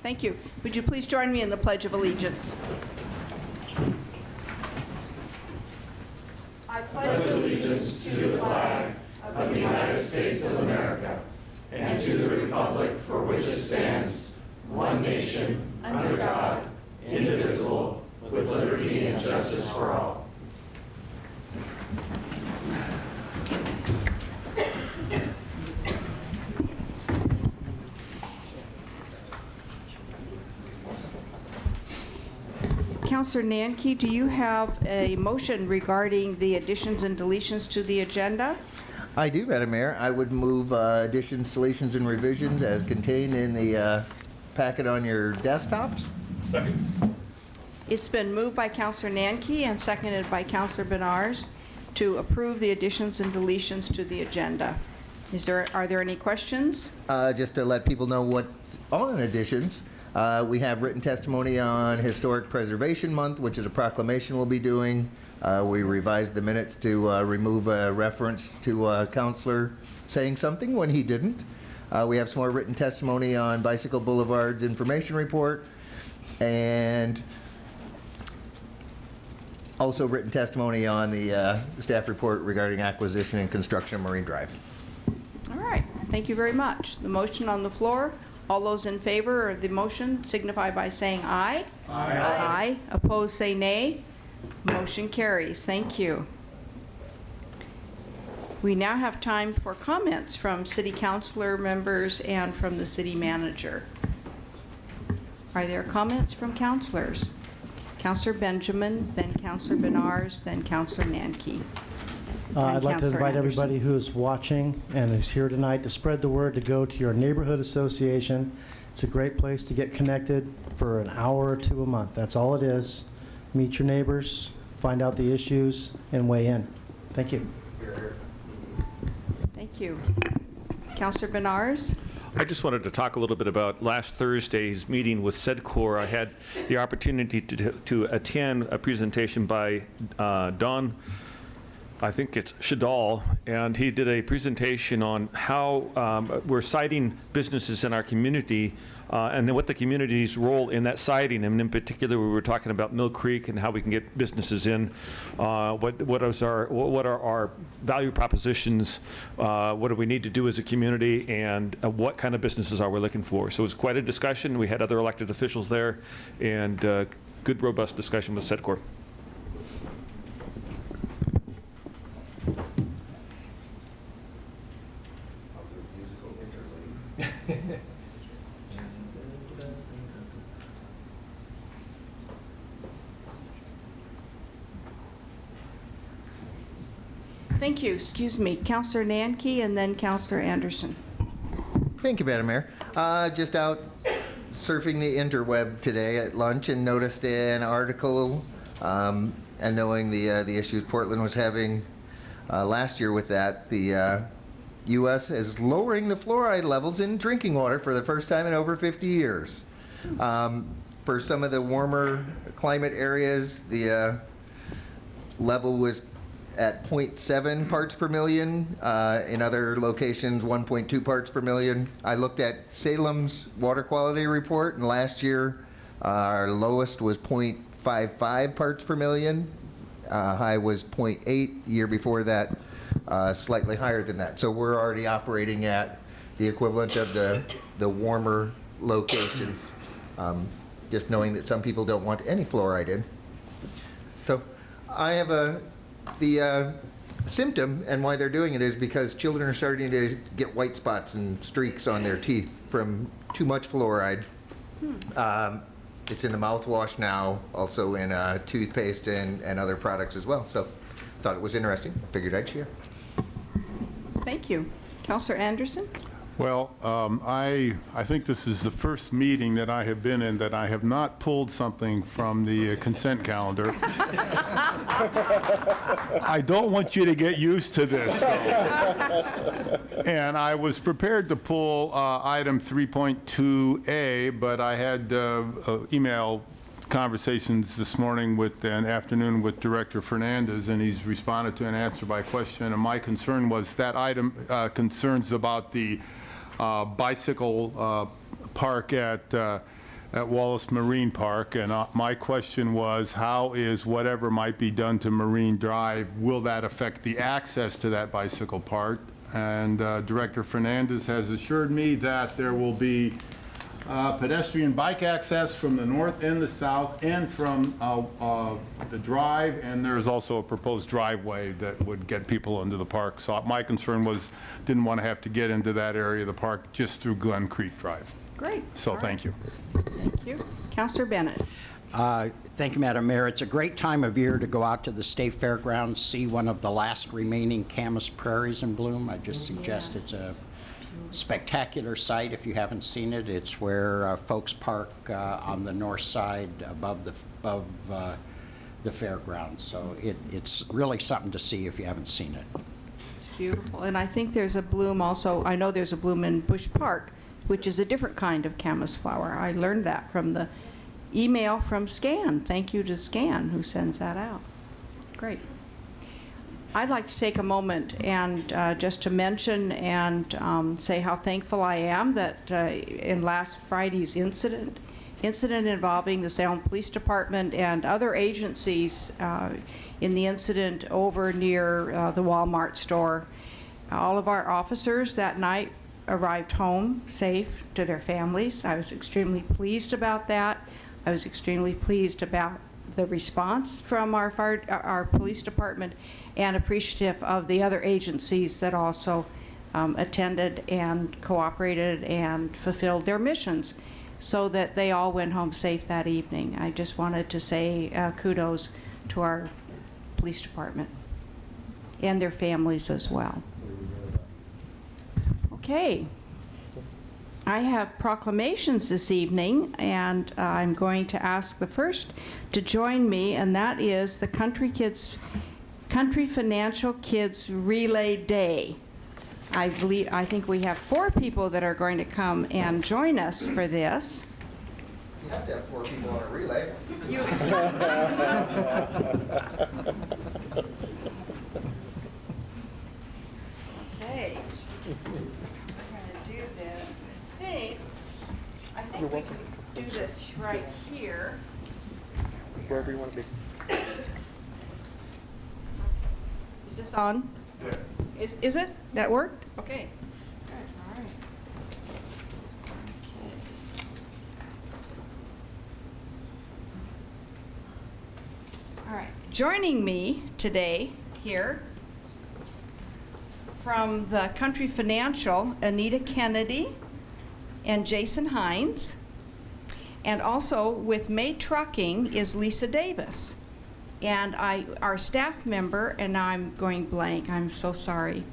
Thank you. Would you please join me in the Pledge of Allegiance? I pledge allegiance to the flag of the United States of America and to the republic for which it stands, one nation, under God, indivisible, with liberty and justice for all. Councilor Nanke, do you have a motion regarding the additions and deletions to the agenda? I do, Madam Mayor. I would move additions, deletions, and revisions as contained in the packet on your desktops. Second. It's been moved by Councilor Nanke and seconded by Councilor Bednarz to approve the additions and deletions to the agenda. Are there any questions? Just to let people know what on additions. We have written testimony on Historic Preservation Month, which is a proclamation we'll be doing. We revised the minutes to remove a reference to a counselor saying something when he didn't. We have some more written testimony on Bicycle Boulevard's information report, and also written testimony on the staff report regarding acquisition and construction of Marine Drive. All right. Thank you very much. The motion on the floor. All those in favor of the motion signify by saying aye. Aye. Aye. Opposed, say nay. Motion carries. Thank you. We now have time for comments from city councilor members and from the city manager. Are there comments from councilors? Councilor Benjamin, then Councilor Bednarz, then Councilor Nanke. I'd like to Councilor invite Andersen. everybody who is watching and is here tonight to spread the word to go to your neighborhood association. It's a great place to get connected for an hour or two a month. That's all it is. Meet your neighbors, find out the issues, and weigh in. Thank you. Thank you. Councilor Bednarz? I just wanted to talk a little bit about last Thursday's meeting with SEDCOR. I had the opportunity to attend a presentation by Don, I think it's Shadal, and he did a presentation on how we're citing businesses in our community and then what the community's role in that siting. And in particular, we were talking about Mill Creek and how we can get businesses in. What are our value propositions? What do we need to do as a community? And what kind of businesses are we looking for? So it was quite a discussion. We had other elected officials there, and good, robust discussion with SEDCOR. Thank you. Excuse me. Councilor Nanke and then Councilor Andersen. Thank you, Madam Mayor. Just out surfing the interweb today at lunch and noticed an article, and knowing the issues Portland was having last year with that, the U.S. is lowering the fluoride levels in drinking water for the first time in over 50 years. For some of the warmer climate areas, the level was at 0.7 parts per million. In other locations, 1.2 parts per million. I looked at Salem's water quality report, and last year our lowest was 0.55 parts per million. High was 0.8. Year before that, slightly higher than that. So we're already operating at the equivalent of the warmer locations. Just knowing that some people don't want any fluoride in. So I have the symptom, and why they're doing it is because children are starting to get white spots and streaks on their teeth from too much fluoride. It's in the mouthwash now, also in toothpaste and other products as well. So thought it was interesting. Figured I'd share. Thank you. Councilor Andersen? Well, I think this is the first meeting that I have been in that I have not pulled something from the consent calendar. I don't want you to get used to this, though. And I was prepared to pull item 3.2A, but I had email conversations this morning and afternoon with Director Fernandez, and he's responded to and answered my question. And my concern was that item concerns about the bicycle park at at Wallace Marine Park, and my question was, how is whatever might be done to Marine Drive, will that affect the access to that bicycle park? And Director Fernandez has assured me that there will be pedestrian bike access from the north and the south and from the drive, and there's also a proposed driveway that would get people into the park. So my concern was, didn't want to have to get into that area of the park just through Glen Creek Drive. Great. So All right. thank you. Thank you. Councilor Bennett. Thank you, Madam Mayor. It's a great time of year to go out to the State Fairgrounds, see one of the last remaining camas prairies in bloom. I just suggest it's a spectacular sight if you haven't seen it. It's where folks park on the north side above the fairgrounds. So it's really something to see if you haven't seen it. It's beautiful. And I think there's a bloom also, I know there's a bloom in Bush Park, which is a different kind of camas flower. I learned that from the email from Scan. Thank you to Scan who sends that out. Great. I'd like to take a moment and just to mention and say how thankful I am that in last Friday's incident involving the Salem Police Department and other agencies in the incident over near the Walmart store, all of our officers that night arrived home safe to their families. I was extremely pleased about that. I was extremely pleased about the response from our police department, and appreciative of the other agencies that also attended and cooperated and fulfilled their missions so that they all went home safe that evening. I just wanted to say kudos to our police department and their families as well. Okay. I have proclamations this evening, and I'm going to ask the first to join me, and that is the Country Financial Kids Relay Day. I think we have 4 people that are going to come and join us for this. You have to have 4 people on a relay. Okay. I think we can do this right here. Wherever you want to be. Is this on? Yes. Is it? That worked? Okay. Good. All right. Okay. All right. Joining me today here from the Country Financial, Anita Kennedy and Jason Hines. And also with May Trucking is Lisa Davis. And our staff member, and now I'm going blank, I'm so sorry.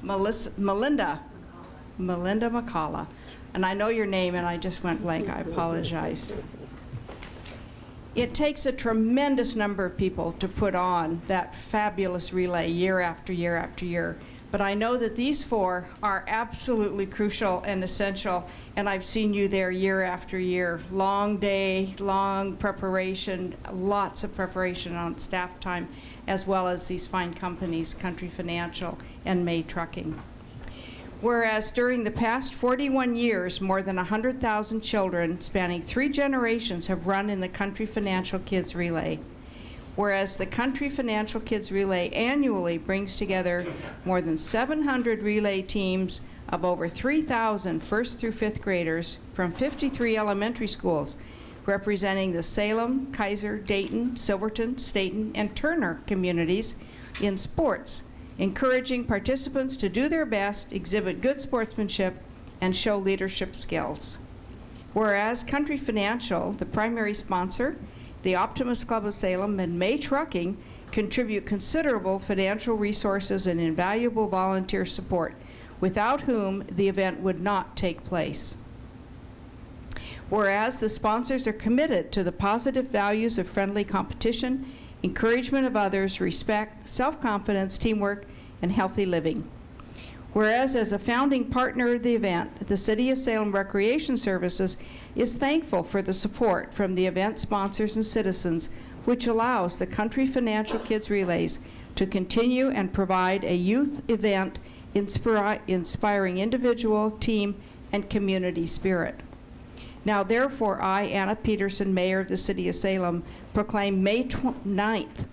Melinda McCullough. And I know your name and I just went blank, I apologize. It takes a tremendous number of people to put on that fabulous relay year after year after year. But I know that these 4 are absolutely crucial and essential, and I've seen you there year after year. Long day, long preparation, lots of preparation on staff time, as well as these fine companies, Country Financial and May Trucking. Whereas during the past 41 years, more than 100,000 children spanning 3 generations have run in the Country Financial Kids Relay. Whereas the Country Financial Kids Relay annually brings together more than 700 relay teams of over 3,000 first through 5th graders from 53 elementary schools, representing the Salem, Kaiser, Dayton, Silverton, Staten, and Turner communities in sports, encouraging participants to do their best, exhibit good sportsmanship, and show leadership skills. Whereas Country Financial, the primary sponsor, the Optimist Club of Salem, and May Trucking contribute considerable financial resources and invaluable volunteer support, without whom the event would not take place. Whereas the sponsors are committed to the positive values of friendly competition, encouragement of others, respect, self-confidence, teamwork, and healthy living. Whereas as a founding partner of the event, the City of Salem Recreation Services is thankful for the support from the event sponsors and citizens, which allows the Country Financial Kids Relays to continue and provide a youth event inspiring individual, team, and community spirit. Now therefore, I, Anna Peterson, Mayor of the City of Salem, proclaim May 9th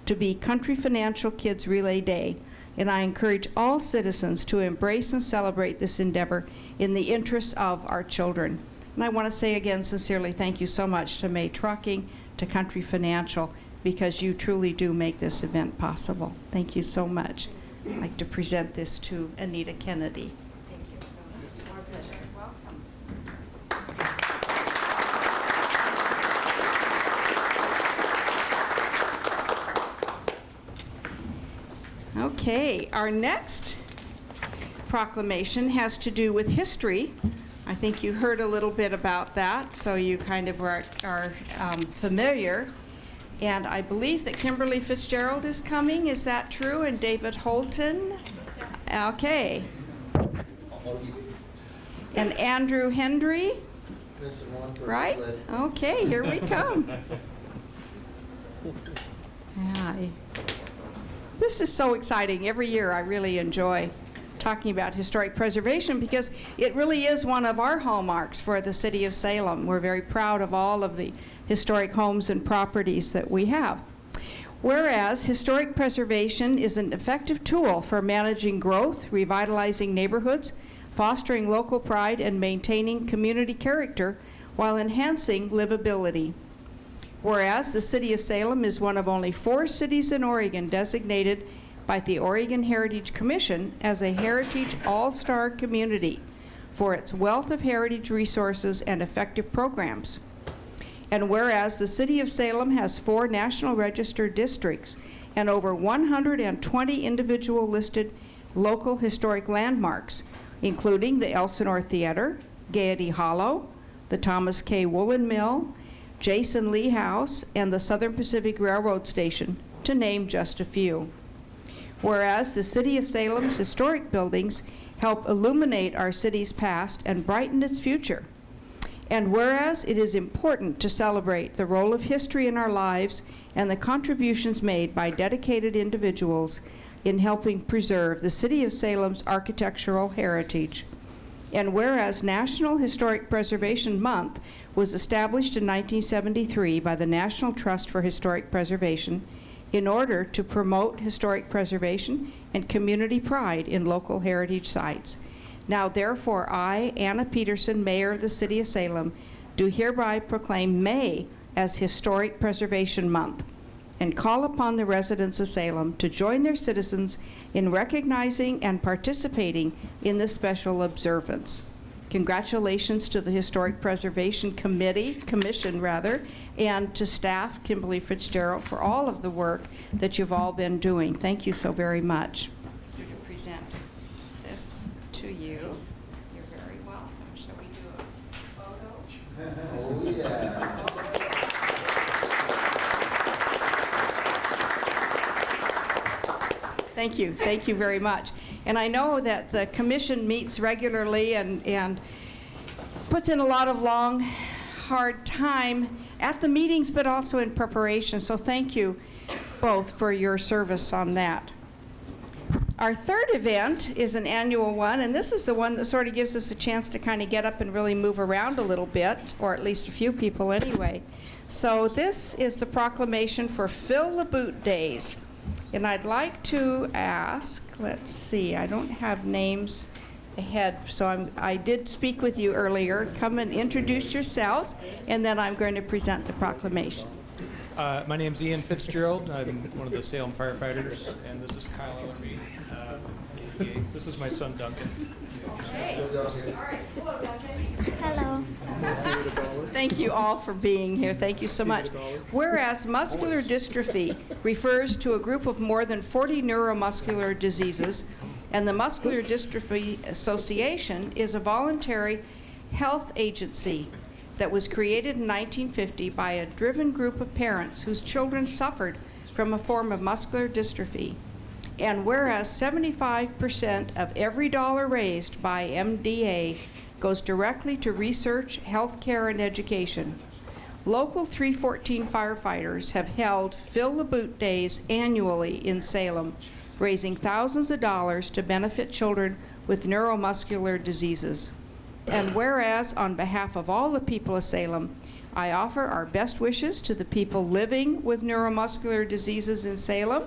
to be Country Financial Kids Relay Day, and I encourage all citizens to embrace and celebrate this endeavor in the interests of our children. And I want to say again sincerely thank you so much to May Trucking, to Country Financial, because you truly do make this event possible. Thank you so much. I'd like to present this to Anita Kennedy. Thank you so much. It's our pleasure. Welcome. Okay, our next proclamation has to do with history. I think you heard a little bit about that, so you kind of are familiar. And I believe that Kimberly Fitzgerald is coming. Is that true? And David Holton? Okay. And Andrew Hendry? Right? Okay, here we come. Hi. This is so exciting. Every year I really enjoy talking about historic preservation because it really is one of our hallmarks for the City of Salem. We're very proud of all of the historic homes and properties that we have. Whereas historic preservation is an effective tool for managing growth, revitalizing neighborhoods, fostering local pride, and maintaining community character while enhancing livability. Whereas the City of Salem is one of only 4 cities in Oregon designated by the Oregon Heritage Commission as a Heritage All-Star Community for its wealth of heritage resources and effective programs. And whereas the City of Salem has 4 National Register districts and over 120 individual listed local historic landmarks, including the Elsinore Theater, Gaiety Hollow, the Thomas K. Woolen Mill, Jason Lee House, and the Southern Pacific Railroad Station, to name just a few. Whereas the City of Salem's historic buildings help illuminate our city's past and brighten its future. And whereas it is important to celebrate the role of history in our lives and the contributions made by dedicated individuals in helping preserve the City of Salem's architectural heritage. And whereas National Historic Preservation Month was established in 1973 by the National Trust for Historic Preservation in order to promote historic preservation and community pride in local heritage sites. Now therefore, I, Anna Peterson, Mayor of the City of Salem, do hereby proclaim May as Historic Preservation Month and call upon the residents of Salem to join their citizens in recognizing and participating in this special observance. Congratulations to the Historic Preservation Commission, and to staff, Kimberly Fitzgerald, for all of the work that you've all been doing. Thank you so very much. I'm going to present this to you. You're very welcome. Shall we do a photo? Oh, yeah. Thank you. Thank you very much. And I know that the commission meets regularly and puts in a lot of long, hard time at the meetings, but also in preparation. So thank you both for your service on that. Our third event is an annual one, and this is the one that sort of gives us a chance to kind of get up and really move around a little bit, or at least a few people anyway. So this is the proclamation for Fill the Boot Days. And I'd like to ask, let's see, I don't have names ahead, so I did speak with you earlier. Come and introduce yourselves, and then I'm going to present the proclamation. My name's Ian Fitzgerald. I'm one of the Salem firefighters, and this is Kyle Ellerby. This is my son, Duncan. Hey. All right. Hello, Duncan. Hello. Thank you all for being here. Thank you so much. Whereas muscular dystrophy refers to a group of more than 40 neuromuscular diseases, and the Muscular Dystrophy Association is a voluntary health agency that was created in 1950 by a driven group of parents whose children suffered from a form of muscular dystrophy. And whereas 75% of every dollar raised by MDA goes directly to research, healthcare, and education, Local 314 firefighters have held Fill the Boot Days annually in Salem raising thousands of dollars to benefit children with neuromuscular diseases. And whereas, on behalf of all the people of Salem, I offer our best wishes to the people living with neuromuscular diseases in Salem.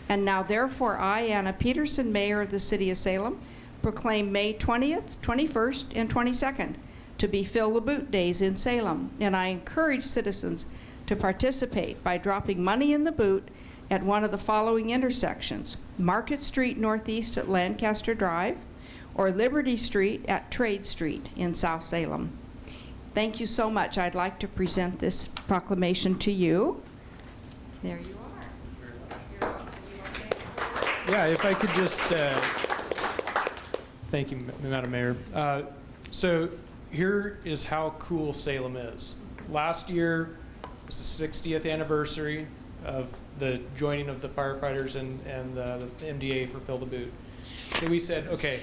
And now, therefore, I, Anna Peterson, Mayor of the City of Salem, proclaim May 20th, 21st, and 22nd to be Fill the Boot Days in Salem. And I encourage citizens to participate by dropping money in the boot at one of the following intersections: Market Street Northeast at Lancaster Drive, or Liberty Street at Trade Street in South Salem. Thank you so much. I'd like to present this proclamation to you. There you are. Yeah, if I could just, thank you, Madam Mayor. So here is how cool Salem is. Last year was the 60th anniversary of the joining of the firefighters and the MDA for Fill the Boot. So we said, okay,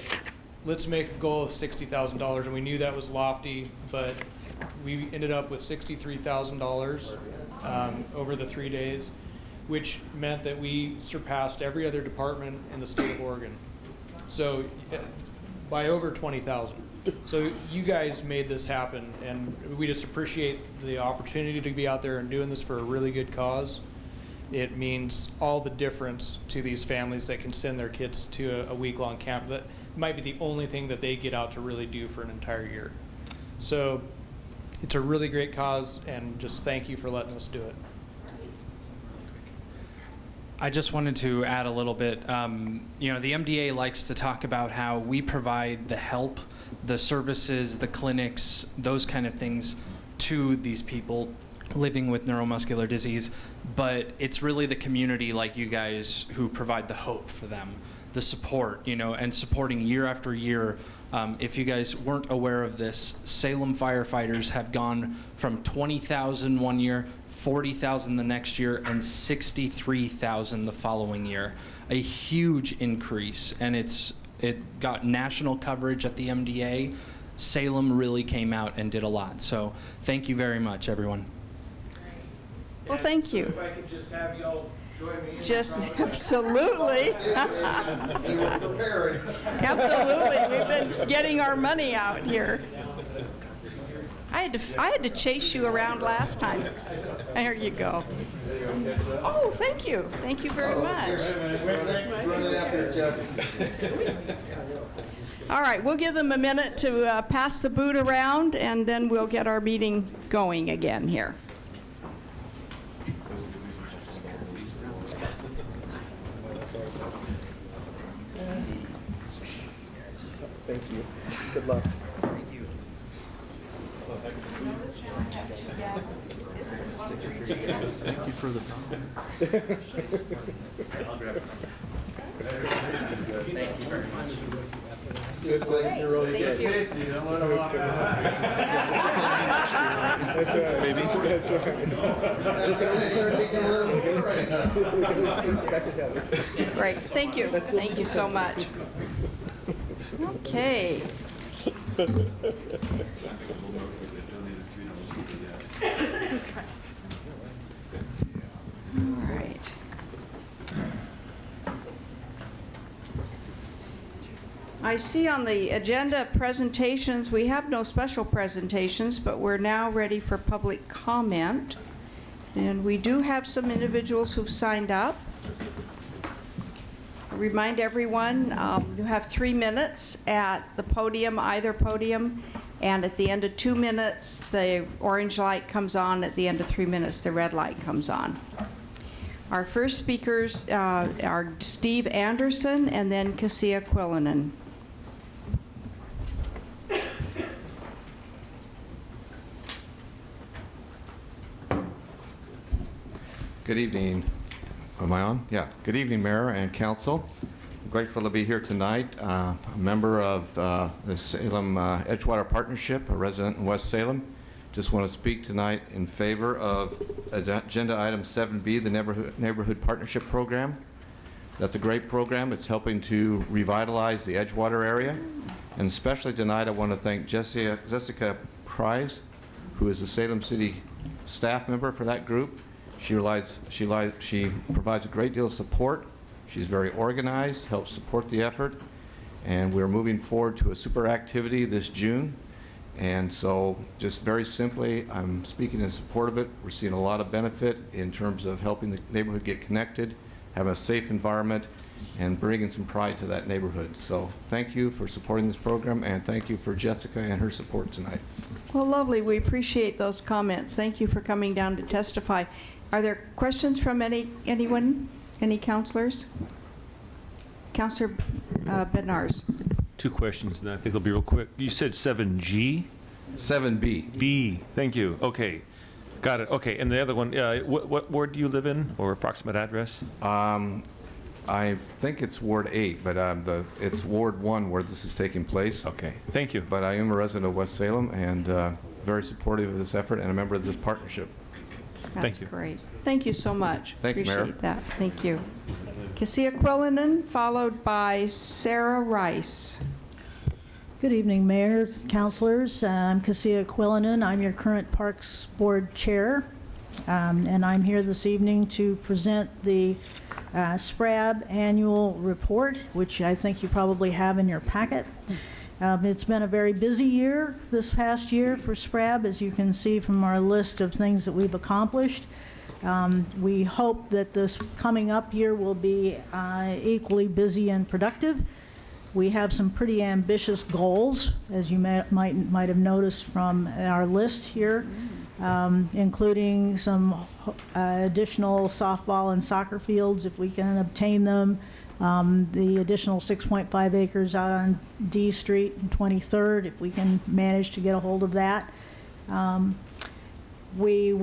let's make a goal of $60,000, and we knew that was lofty, but we ended up with $63,000 over the 3 days, which meant that we surpassed every other department in the state of Oregon. So by over 20,000. So you guys made this happen, and we just appreciate the opportunity to be out there and doing this for a really good cause. It means all the difference to these families that can send their kids to a week-long camp. That might be the only thing that they get out to really do for an entire year. So it's a really great cause, and just thank you for letting us do it. I just wanted to add a little bit. You know, the MDA likes to talk about how we provide the help, the services, the clinics, those kind of things to these people living with neuromuscular disease, but it's really the community like you guys who provide the hope for them, the support, you know, and supporting year after year. If you guys weren't aware of this, Salem firefighters have gone from 20,000 one year, 40,000 the next year, and 63,000 the following year. A huge increase, and it got national coverage at the MDA. Salem really came out and did a lot. So thank you very much, everyone. Well, thank you. If I could just have y'all join me. Just absolutely. Absolutely. We've been getting our money out here. I had to chase you around last time. There you go. Oh, thank you. Thank you very much. All right, we'll give them a minute to pass the boot around, and then we'll get our meeting going again here. Thank you. Good luck. Thank you for the Thank you very much. Good thing you're really good. Thank you. That's right. Maybe. That's right. Great. Thank you. Thank you so much. Okay. All right. I see on the agenda presentations, we have no special presentations, but we're now ready for public comment. And we do have some individuals who've signed up. Remind everyone, you have 3 minutes at the podium, either podium, and at the end of 2 minutes, the orange light comes on. At the end of 3 minutes, the red light comes on. Our first speakers are Steve Andersen and then Cassia Quillinen. Good evening. Am I on? Yeah. Good evening, Mayor and Council. I'm grateful to be here tonight. A member of the Salem Edgewater Partnership, a resident in West Salem. Just want to speak tonight in favor of Agenda Item 7B, the Neighborhood Partnership Program. That's a great program. It's helping to revitalize the Edgewater area. And especially tonight, I want to thank Jessica Price, who is a Salem City staff member for that group. She provides a great deal of support She's very organized, helps support the effort, and we're moving forward to a super activity this June. And so just very simply, I'm speaking in support of it. We're seeing a lot of benefit in terms of helping the neighborhood get connected, having a safe environment, and bringing some pride to that neighborhood. So thank you for supporting this program, and thank you for Jessica and her support tonight. Well, lovely. We appreciate those comments. Thank you for coming down to testify. Are there questions from anyone? Any counselors? Councilor Bednarz. 2 questions, and I think they'll be real quick. You said 7G? 7B. B, thank you. Okay, got it. Okay, and the other one, what ward do you live in, or approximate address? I think it's Ward 8, but it's Ward 1 where this is taking place. Okay, thank you. But I am a resident of West Salem and very supportive of this effort and a member of this partnership. Thank you. That's great. Thank you so much. Thank you, Mayor. Appreciate that. Thank you. Cassia Quillinan, followed by Sarah Rice. Good evening, Mayor, Councilors. I'm Cassia Quillinan. I'm your current Parks Board Chair, and I'm here this evening to present the SPRAB Annual Report, which I think you probably have in your packet. It's been a very busy year this past year for SPRAB, as you can see from our list of things that we've accomplished. We hope that this coming up year will be equally busy and productive. We have some pretty ambitious goals, as you might have noticed from our list here, including some additional softball and soccer fields if we can obtain them, the additional 6.5 acres out on D Street and 23rd if we can manage to get a hold of that. We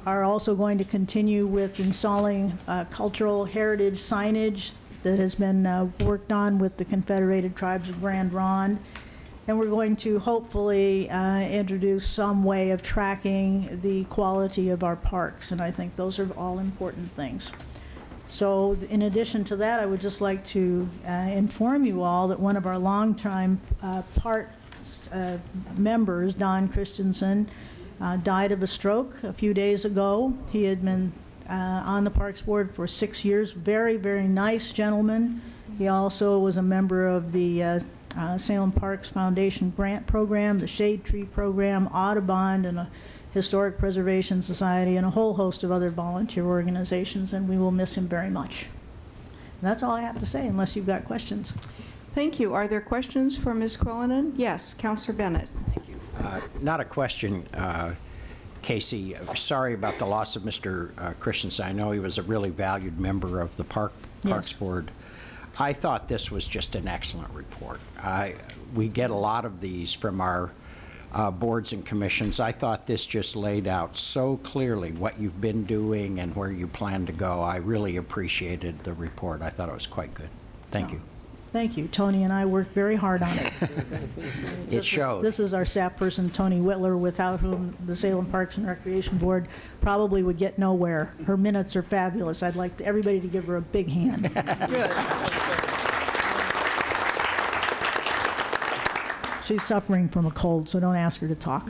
are also going to continue with installing cultural heritage signage that has been worked on with the Confederated Tribes of Grand Ronde. And we're going to hopefully introduce some way of tracking the quality of our parks, and I think those are all important things. So in addition to that, I would just like to inform you all that one of our longtime parks members, Don Christensen, died of a stroke a few days ago. He had been on the Parks Board for 6 years. Very, very nice gentleman. He also was a member of the Salem Parks Foundation grant program, the Shade Tree program, Audubon, and a Historic Preservation Society, and a whole host of other volunteer organizations, and we will miss him very much. And that's all I have to say, unless you've got questions. Thank you. Are there questions for Ms. Quillinan? Yes, Councilor Bennett. Thank you. Not a question, Casey. Sorry about the loss of Mr. Christensen. I know he was a really valued member of the Parks Board. I thought this was just an excellent report. We get a lot of these from our boards and commissions. I thought this just laid out so clearly what you've been doing and where you plan to go. I really appreciated the report. I thought it was quite good. Thank you. Thank you. Tony and I worked very hard on it. It showed. This is our staff person, Tony Whitler, without whom the Salem Parks and Recreation Board probably would get nowhere. Her minutes are fabulous. I'd like everybody to give her a big hand. Good. She's suffering from a cold, so don't ask her to talk.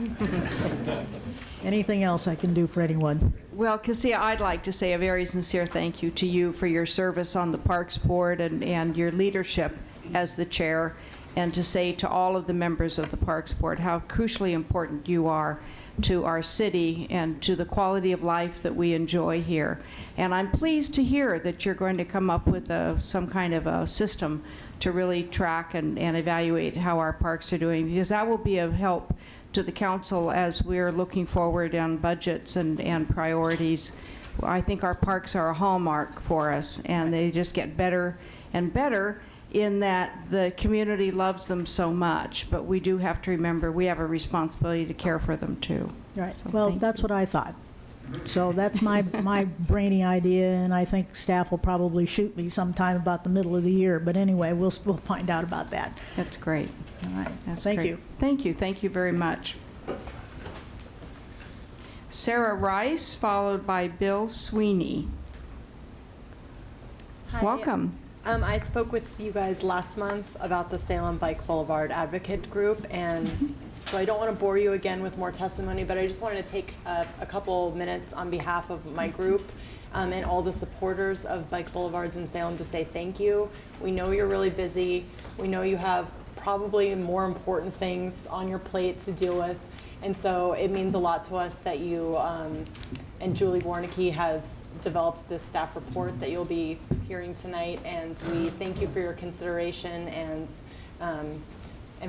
Anything else I can do for anyone? Well, Cassia, I'd like to say a very sincere thank you to you for your service on the Parks Board and your leadership as the chair, and to say to all of the members of the Parks Board how crucially important you are to our city and to the quality of life that we enjoy here. And I'm pleased to hear that you're going to come up with some kind of a system to really track and evaluate how our parks are doing, because that will be of help to the council as we're looking forward on budgets and priorities. I think our parks are a hallmark for us, and they just get better and better in that the community loves them so much, but we do have to remember we have a responsibility to care for them too. Right. So Well, that's what I thought. So that's my brainy idea, and I think staff will probably shoot me sometime about the middle of the year. But anyway, we'll find out about that. That's great. All right. That's Thank great. you. Thank you. Thank you very much. Sarah Rice, followed by Bill Sweeney. Hi. Welcome. I spoke with you guys last month about the Salem Bike Boulevard Advocate Group, and So I don't want to bore you again with more testimony, but I just wanted to take a couple minutes on behalf of my group and all the supporters of Bike Boulevards in Salem to say thank you. We know you're really busy. We know you have probably more important things on your plate to deal with. And so it means a lot to us that you and Julie Warnicki has developed this staff report that you'll be hearing tonight. And we thank you for your consideration and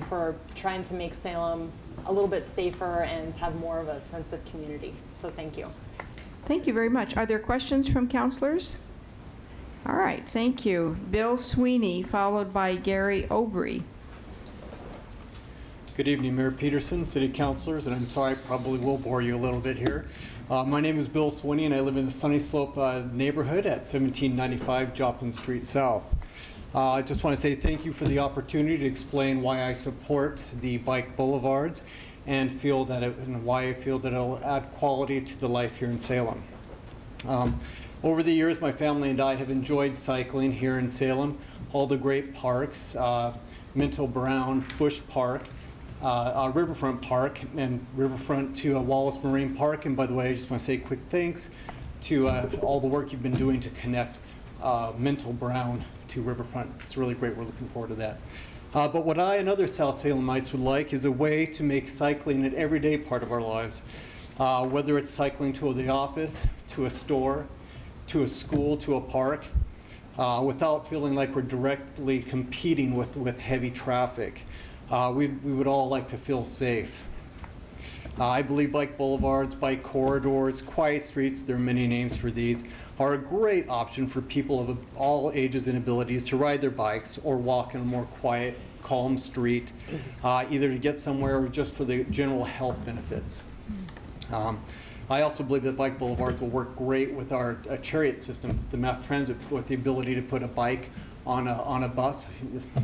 for trying to make Salem a little bit safer and have more of a sense of community. So thank you. Thank you very much. Are there questions from councilors? All right, thank you. Bill Sweeney, followed by Gary Obrey. Good evening, Mayor Peterson, City Councilors, and I'm sorry I probably will bore you a little bit here. My name is Bill Sweeney, and I live in the Sunny Slope neighborhood at 1795 Joplin Street South. I just want to say thank you for the opportunity to explain why I support the bike boulevards and why I feel that it'll add quality to the life here in Salem. Over the years, my family and I have enjoyed cycling here in Salem, all the great parks, Minto Brown, Bush Park, Riverfront Park, and Riverfront to Wallace Marine Park. And by the way, I just want to say quick thanks to all the work you've been doing to connect Minto Brown to Riverfront. It's really great. We're looking forward to that. But what I and other South Salemites would like is a way to make cycling an everyday part of our lives, whether it's cycling to the office, to a store, to a school, to a park, without feeling like we're directly competing with heavy traffic. We would all like to feel safe. I believe bike boulevards, bike corridors, quiet streets, there are many names for these, are a great option for people of all ages and abilities to ride their bikes or walk in a more quiet, calm street, either to get somewhere or just for the general health benefits. I also believe that bike boulevards will work great with our chariot system, the mass transit, with the ability to put a bike on a bus.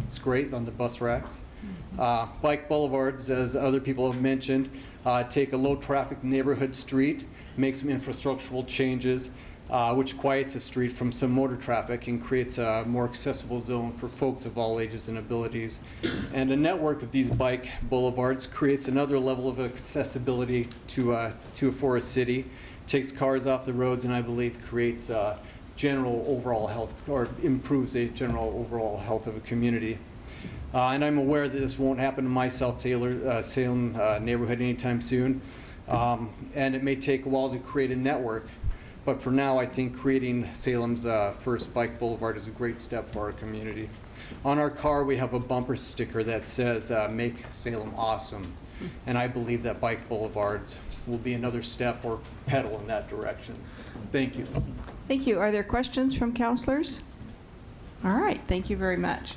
It's great on the bus racks. Bike boulevards, as other people have mentioned, take a low-traffic neighborhood street, make some infrastructural changes, which quiets the street from some motor traffic and creates a more accessible zone for folks of all ages and abilities. And a network of these bike boulevards creates another level of accessibility for a city, takes cars off the roads, and I believe creates general overall health, or improves a general overall health of a community. And I'm aware that this won't happen in my South Salem neighborhood anytime soon, and it may take a while to create a network. But for now, I think creating Salem's first bike boulevard is a great step for our community. On our car, we have a bumper sticker that says, "Make Salem awesome." And I believe that bike boulevards will be another step or pedal in that direction. Thank you. Thank you. Are there questions from councilors? All right, thank you very much.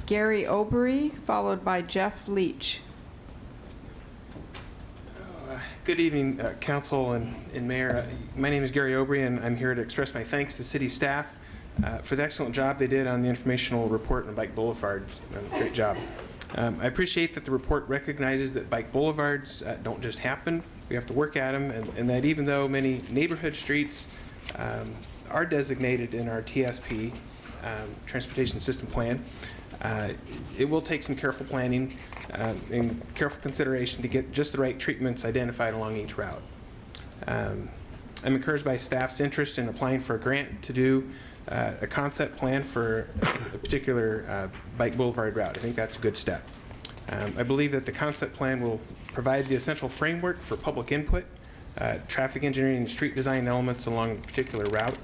Gary Obrey, followed by Jeff Leach. Good evening, Council and Mayor. My name is Gary Obrey, and I'm here to express my thanks to City staff for the excellent job they did on the informational report on bike boulevards. Great job. I appreciate that the report recognizes that bike boulevards don't just happen. We have to work at them, and that even though many neighborhood streets are designated in our TSP, Transportation System Plan, it will take some careful planning and careful consideration to get just the right treatments identified along each route. I'm encouraged by staff's interest in applying for a grant to do a concept plan for a particular bike boulevard route. I think that's a good step. I believe that the concept plan will provide the essential framework for public input, traffic engineering and street design elements along a particular route.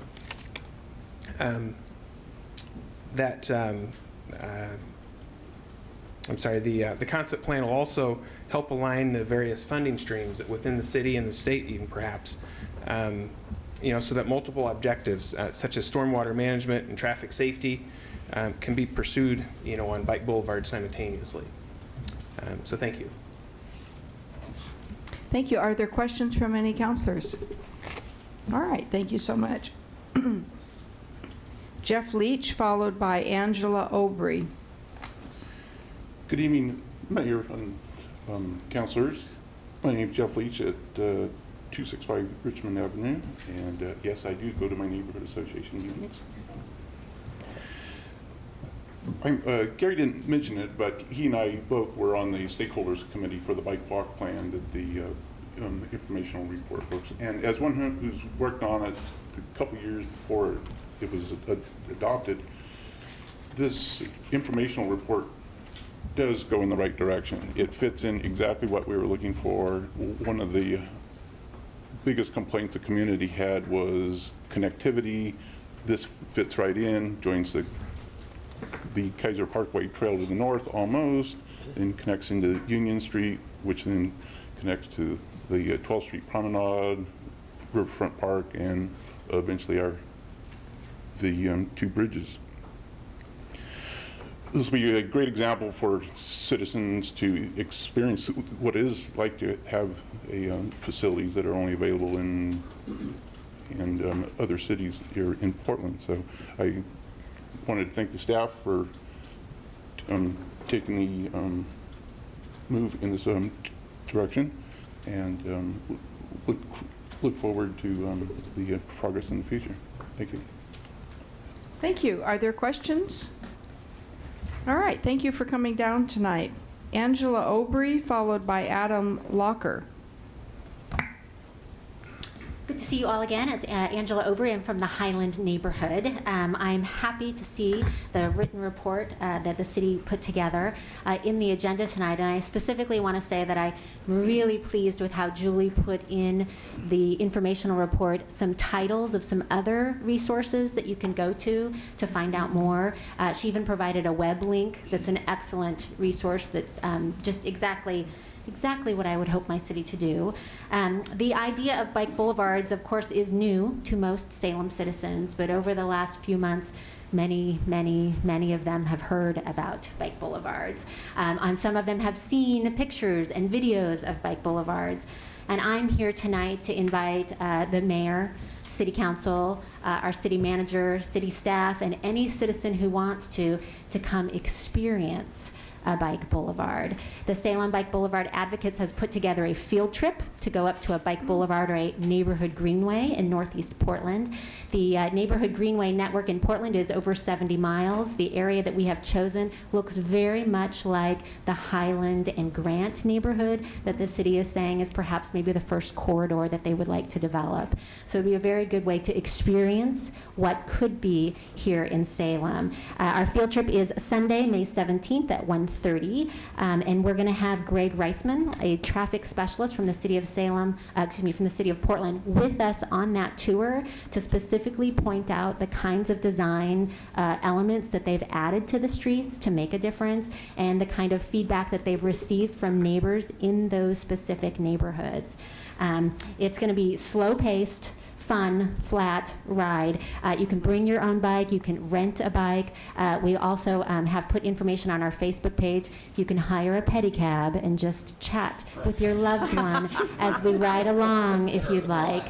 The concept plan will also help align the various funding streams within the city and the state, even perhaps, so that multiple objectives such as stormwater management and traffic safety can be pursued, on bike boulevards simultaneously. So thank you. Thank you. Are there questions from any councilors? All right, thank you so much. Jeff Leach, followed by Angela Obrey. Good evening, Mayor and councilors. My name is Jeff Leach at 265 Richmond Avenue, and yes, I do go to my neighborhood association meetings. Gary didn't mention it, but he and I both were on the stakeholders committee for the bike walk plan that the informational report books. And as one who's worked on it a couple years before it was adopted, this informational report does go in the right direction. It fits in exactly what we were looking for. One of the biggest complaints the community had was connectivity. This fits right in, joins the Kaiser Parkway Trail to the north almost, and connects into Union Street, which then connects to the 12th Street Promenade, Riverfront Park, and eventually the two bridges. This will be a great example for citizens to experience what it is like to have facilities that are only available in other cities here in Portland. So I wanted to thank the staff for taking the move in this direction, and look forward to the progress in the future. Thank you. Thank you. Are there questions? All right, thank you for coming down tonight. Angela Aubry, followed by Adam Locker. Good to see you all again. It's Angela Aubry. I'm from the Highland neighborhood. I'm happy to see the written report that the city put together in the agenda tonight. And I specifically want to say that I'm really pleased with how Julie put in the informational report some titles of some other resources that you can go to find out more. She even provided a web link that's an excellent resource that's just exactly what I would hope my city to do. The idea of bike boulevards, of course, is new to most Salem citizens, but over the last few months, many of them have heard about bike boulevards. And some of them have seen pictures and videos of bike boulevards. And I'm here tonight to invite the mayor, city council, our city manager, city staff, and any citizen who wants to come experience a bike boulevard. The Salem Bike Boulevard Advocates has put together a field trip to go up to a bike boulevard or a neighborhood greenway in Northeast Portland. The neighborhood greenway network in Portland is over 70 miles. The area that we have chosen looks very much like the Highland and Grant neighborhood that the city is saying is perhaps maybe the first corridor that they would like to develop. So it would be a very good way to experience what could be here in Salem. Our field trip is Sunday, May 17th at 1:30, and we're going to have Greg Reisman, a traffic specialist from the city of Salem, from the city of Portland, with us on that tour to specifically point out the kinds of design elements that they've added to the streets to make a difference, and the kind of feedback that they've received from neighbors in those specific neighborhoods. It's going to be slow-paced, fun, flat ride. You can bring your own bike. You can rent a bike. We also have put information on our Facebook page. You can hire a pedicab and just chat with your loved one as we ride along if you'd like.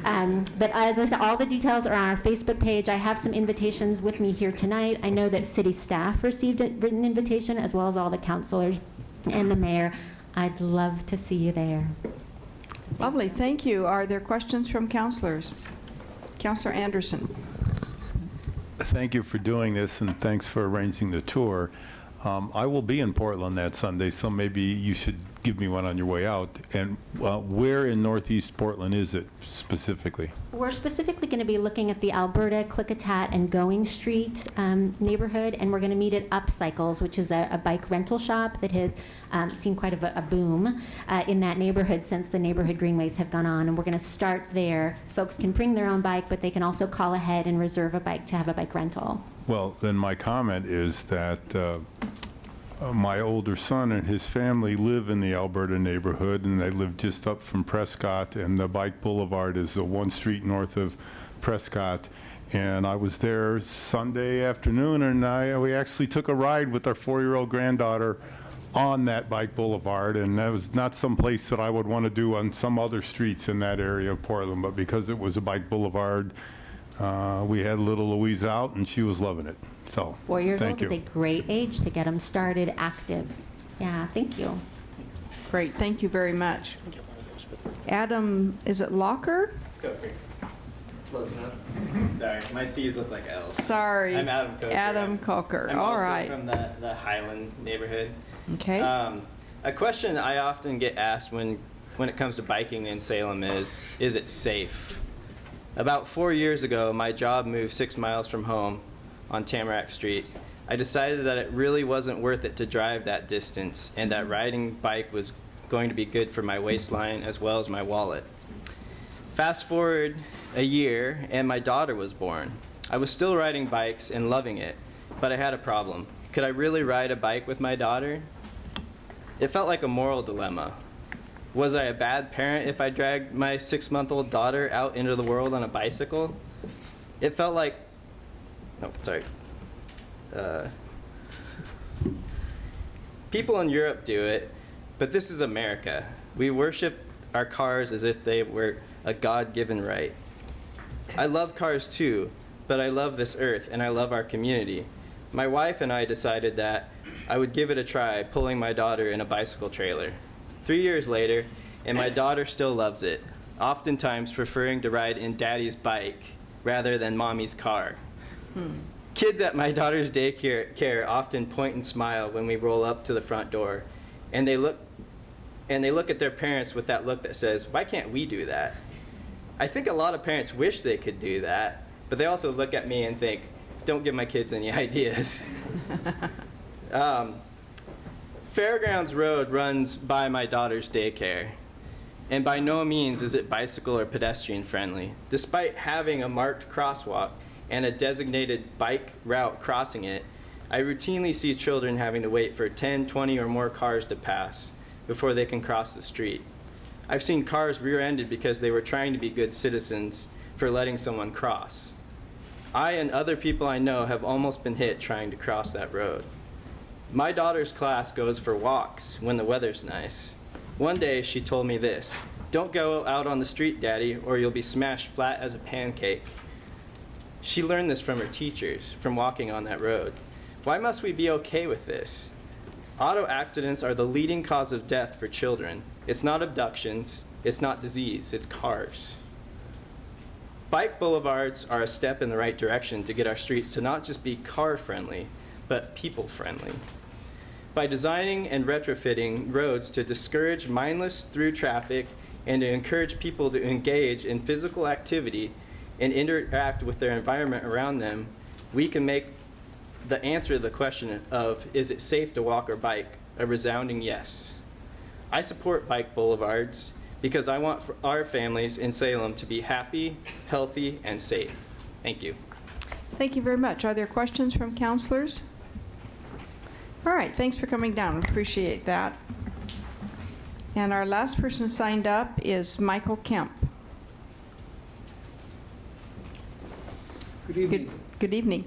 But as I said, all the details are on our Facebook page. I have some invitations with me here tonight. I know that city staff received a written invitation, as well as all the councilors and the mayor. I'd love to see you there. Lovely, thank you. Are there questions from councilors? Councilor Andersen. Thank you for doing this, and thanks for arranging the tour. I will be in Portland that Sunday, so maybe you should give me one on your way out. And where in Northeast Portland is it specifically? We're specifically going to be looking at the Alberta, Klickitat, and Going Street neighborhood, and we're going to meet at Upcycles, which is a bike rental shop that has seen quite a boom in that neighborhood since the neighborhood greenways have gone on. And we're going to start there. Folks can bring their own bike, but they can also call ahead and reserve a bike to have a bike rental. Well, then my comment is that my older son and his family live in the Alberta neighborhood, and they live just up from Prescott, and the Bike Boulevard is the one street north of Prescott. And I was there Sunday afternoon, and we actually took a ride with our 4-year-old granddaughter on that Bike Boulevard, and that was not some place that I would want to do on some other streets in that area of Portland, but because it was a Bike Boulevard, we had little Louise out, and she was loving it. So, 4 years thank old you. is a great age to get them started active. Yeah, thank you. Great, thank you very much. Adam, is it Locker? Close enough. Sorry, my C's look like L's. Sorry. I'm Adam Coker. Adam Coker. I'm All also right. from the Highland neighborhood. Okay. A question I often get asked when it comes to biking in Salem is it safe? About 4 years ago, my job moved 6 miles from home on Tamarack Street. I decided that it really wasn't worth it to drive that distance and that riding bike was going to be good for my waistline as well as my wallet. Fast forward a year and my daughter was born. I was still riding bikes and loving it, but I had a problem. Could I really ride a bike with my daughter? It felt like a moral dilemma. Was I a bad parent if I dragged my 6-month-old daughter out into the world on a bicycle? It felt like, oh, sorry. People in Europe do it, but this is America. We worship our cars as if they were a God-given right. I love cars too, but I love this earth and I love our community. My wife and I decided that I would give it a try pulling my daughter in a bicycle trailer. 3 years later, and my daughter still loves it, oftentimes preferring to ride in daddy's bike rather than mommy's car. Kids at my daughter's daycare often point and smile when we roll up to the front door, and they look at their parents with that look that says, "Why can't we do that?" I think a lot of parents wish they could do that, but they also look at me and think, "Don't give my kids any ideas." Fairgrounds Road runs by my daughter's daycare, and by no means is it bicycle or pedestrian friendly. Despite having a marked crosswalk and a designated bike route crossing it, I routinely see children having to wait for 10, 20 or more cars to pass before they can cross the street. I've seen cars rear-ended because they were trying to be good citizens for letting someone cross. I and other people I know have almost been hit trying to cross that road. My daughter's class goes for walks when the weather's nice. One day she told me this, "Don't go out on the street, Daddy, or you'll be smashed flat as a pancake." She learned this from her teachers, from walking on that road. Why must we be okay with this? Auto accidents are the leading cause of death for children. It's not abductions, it's not disease, it's cars. Bike boulevards are a step in the right direction to get our streets to not just be car-friendly, but people-friendly. By designing and retrofitting roads to discourage mindless through traffic and to encourage people to engage in physical activity and interact with their environment around them, we can make the answer to the question of, is it safe to walk or bike, a resounding yes. I support bike boulevards because I want our families in Salem to be happy, healthy, and safe. Thank you. Thank you very much. Are there questions from counselors? All right, thanks for coming down. Appreciate that. And our last person signed up is Michael Kemp. Good evening. Good evening.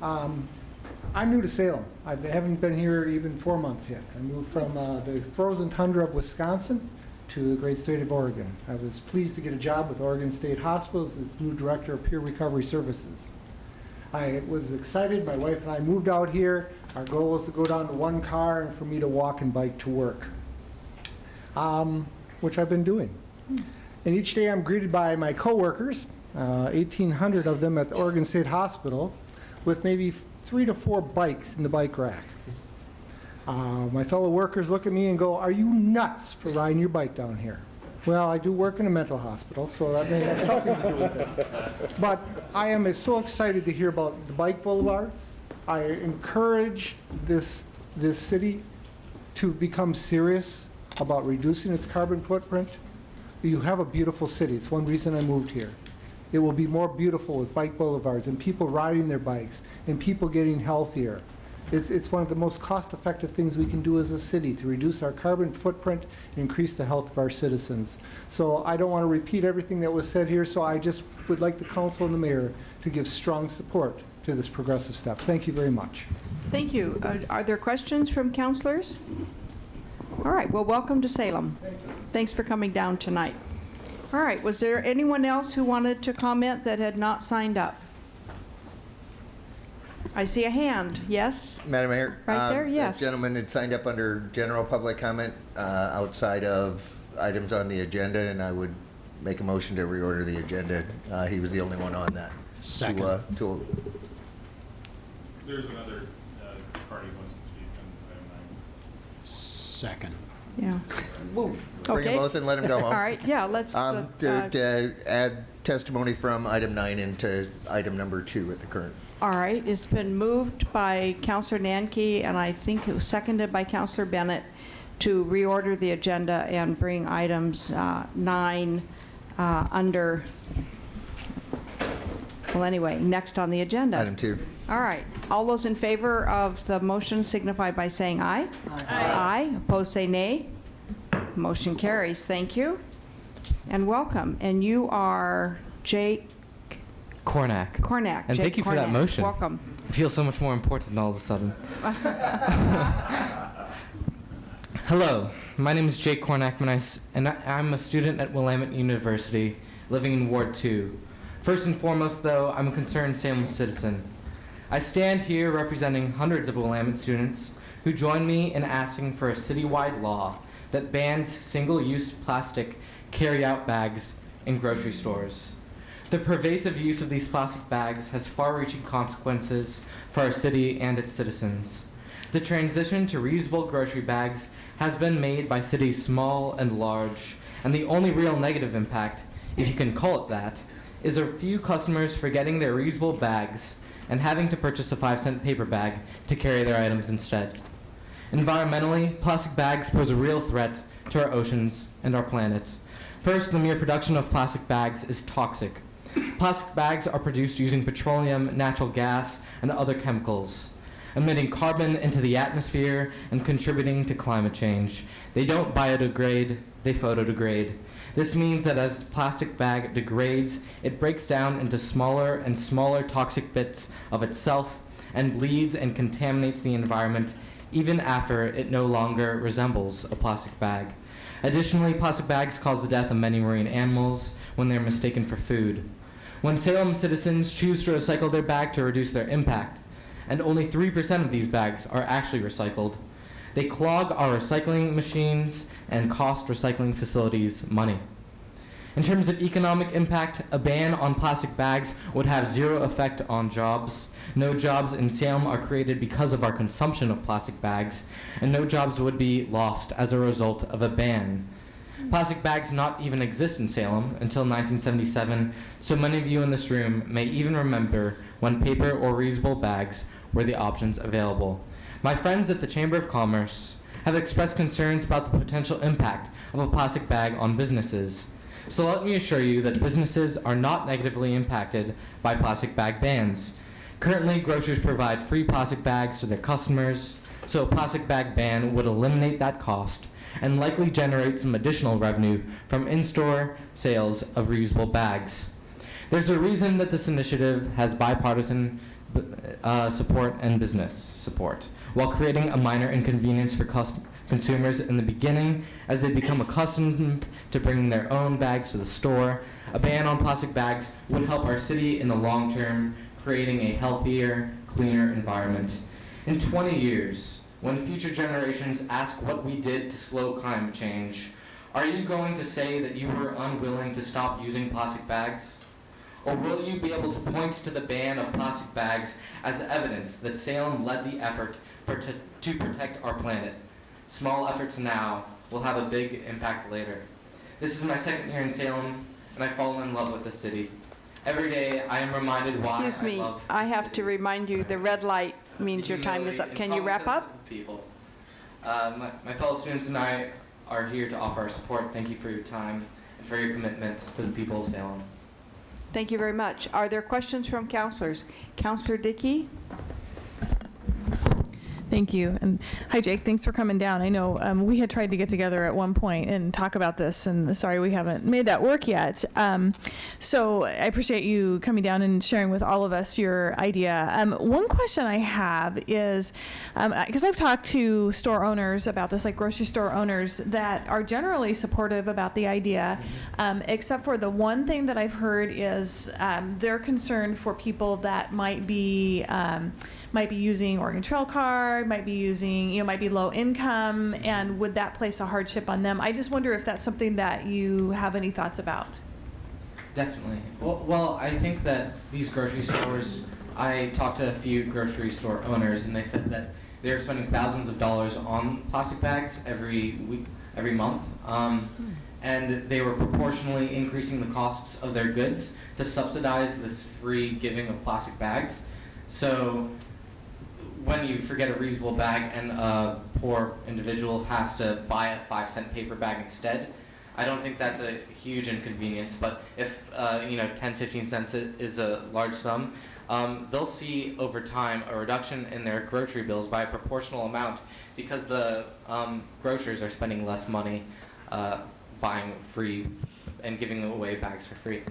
I'm new to Salem. I haven't been here even 4 months yet. I moved from the frozen tundra of Wisconsin to the great state of Oregon. I was pleased to get a job with Oregon State Hospital as its new director of peer recovery services. I was excited. My wife and I moved out here. Our goal was to go down to one car and for me to walk and bike to work, which I've been doing. And each day I'm greeted by my coworkers, 1,800 of them at the Oregon State Hospital, with maybe 3 to 4 bikes in the bike rack. My fellow workers look at me and go, "Are you nuts for riding your bike down here?" Well, I do work in a mental hospital, so that may have something to do with it. But I am so excited to hear about the bike boulevards. I encourage this city to become serious about reducing its carbon footprint. You have a beautiful city. It's one reason I moved here. It will be more beautiful with bike boulevards and people riding their bikes and people getting healthier. It's one of the most cost-effective things we can do as a city to reduce our carbon footprint and increase the health of our citizens. So I don't want to repeat everything that was said here, so I just would like the council and the mayor to give strong support to this progressive step. Thank you very much. Thank you. Are there questions from counselors? All right, well, welcome to Salem. Thanks for coming down tonight. All right, was there anyone else who wanted to comment that had not signed up? I see a hand. Yes? Madam Mayor? Right there, yes. The gentleman had signed up under general public comment outside of items on the agenda, and I would make a motion to reorder the agenda. He was the only one on that. Second. There's another party who wants to speak on item 9. Second. Yeah. Bring Okay. them both and let him go home. All right, yeah, let's. To add testimony from item 9 into item number 2 at the current. All right, it's been moved by Councilor Nanke, and I think it was seconded by Councilor Bennett to reorder the agenda and bring items 9 under, well, anyway, next on the agenda. Item 2. All right, all those in favor of the motion signify by saying aye. Aye. Opposed, say nay. Motion carries. Thank you. And welcome. And you are Jake Cornack. Cornack. And Jake thank you for that Cornack. motion. Welcome. I feel so much more important all of a sudden. Hello, my name is Jake Cornack, and I'm a student at Willamette University, living in Ward 2. First and foremost, though, I'm a concerned Salem citizen. I stand here representing hundreds of Willamette students who join me in asking for a citywide law that bans single-use plastic carry-out bags in grocery stores. The pervasive use of these plastic bags has far-reaching consequences for our city and its citizens. The transition to reusable grocery bags has been made by cities small and large, and the only real negative impact, if you can call it that, is a few customers forgetting their reusable bags and having to purchase a 5-cent paper bag to carry their items instead. Environmentally, plastic bags pose a real threat to our oceans and our planet. First, the mere production of plastic bags is toxic. Plastic bags are produced using petroleum, natural gas, and other chemicals, emitting carbon into the atmosphere and contributing to climate change. They don't biodegrade, they photodegrade. This means that as plastic bag degrades, it breaks down into smaller and smaller toxic bits of itself and bleeds and contaminates the environment even after it no longer resembles a plastic bag. Additionally, plastic bags cause the death of many marine animals when they're mistaken for food. When Salem citizens choose to recycle their bag to reduce their impact, and only 3% of these bags are actually recycled, they clog our recycling machines and cost recycling facilities money. In terms of economic impact, a ban on plastic bags would have zero effect on jobs. No jobs in Salem are created because of our consumption of plastic bags, and no jobs would be lost as a result of a ban. Plastic bags did not even exist in Salem until 1977, so many of you in this room may even remember when paper or reusable bags were the options available. My friends at the Chamber of Commerce have expressed concerns about the potential impact of a plastic bag on businesses. So let me assure you that businesses are not negatively impacted by plastic bag bans. Currently, grocers provide free plastic bags to their customers, so a plastic bag ban would eliminate that cost and likely generate some additional revenue from in-store sales of reusable bags. There's a reason that this initiative has bipartisan support and business support, while creating a minor inconvenience for consumers in the beginning as they become accustomed to bringing their own bags to the store. A ban on plastic bags would help our city in the long term, creating a healthier, cleaner environment. In 20 years, when future generations ask what we did to slow climate change, are you going to say that you were unwilling to stop using plastic bags? Or will you be able to point to the ban of plastic bags as evidence that Salem led the effort to protect our planet? Small efforts now will have a big impact later. This is my second year in Salem, and I've fallen in love with the city. Every day I am reminded why Excuse me, I have to remind you, the red light means your time is up. Can you wrap up? People. My fellow students and I are here to offer our support. Thank you for your time and for your commitment to the people of Salem. Thank you very much. Are there questions from councilors? Councilor Dickey? Thank you. And hi, Jake. Thanks for coming down. I know we had tried to get together at one point and talk about this, and sorry we haven't made that work yet. So I appreciate you coming down and sharing with all of us your idea. One question I have is, because I've talked to store owners about this, like grocery store owners that are generally supportive about the idea, except for the one thing that I've heard is they're concerned for people that might be using Oregon Trail card, might be using, might be low income, and would that place a hardship on them? I just wonder if that's something that you have any thoughts about. Definitely. Well, I think that these grocery stores, I talked to a few grocery store owners, and they said that they're spending thousands of dollars on plastic bags every week, every month, and they were proportionally increasing the costs of their goods to subsidize this free giving of plastic bags. So when you forget a reusable bag and a poor individual has to buy a 5-cent paper bag instead, I don't think that's a huge inconvenience, but if 10, 15 cents is a large sum, they'll see over time a reduction in their grocery bills by a proportional amount because the grocers are spending less money buying free and giving away bags for free.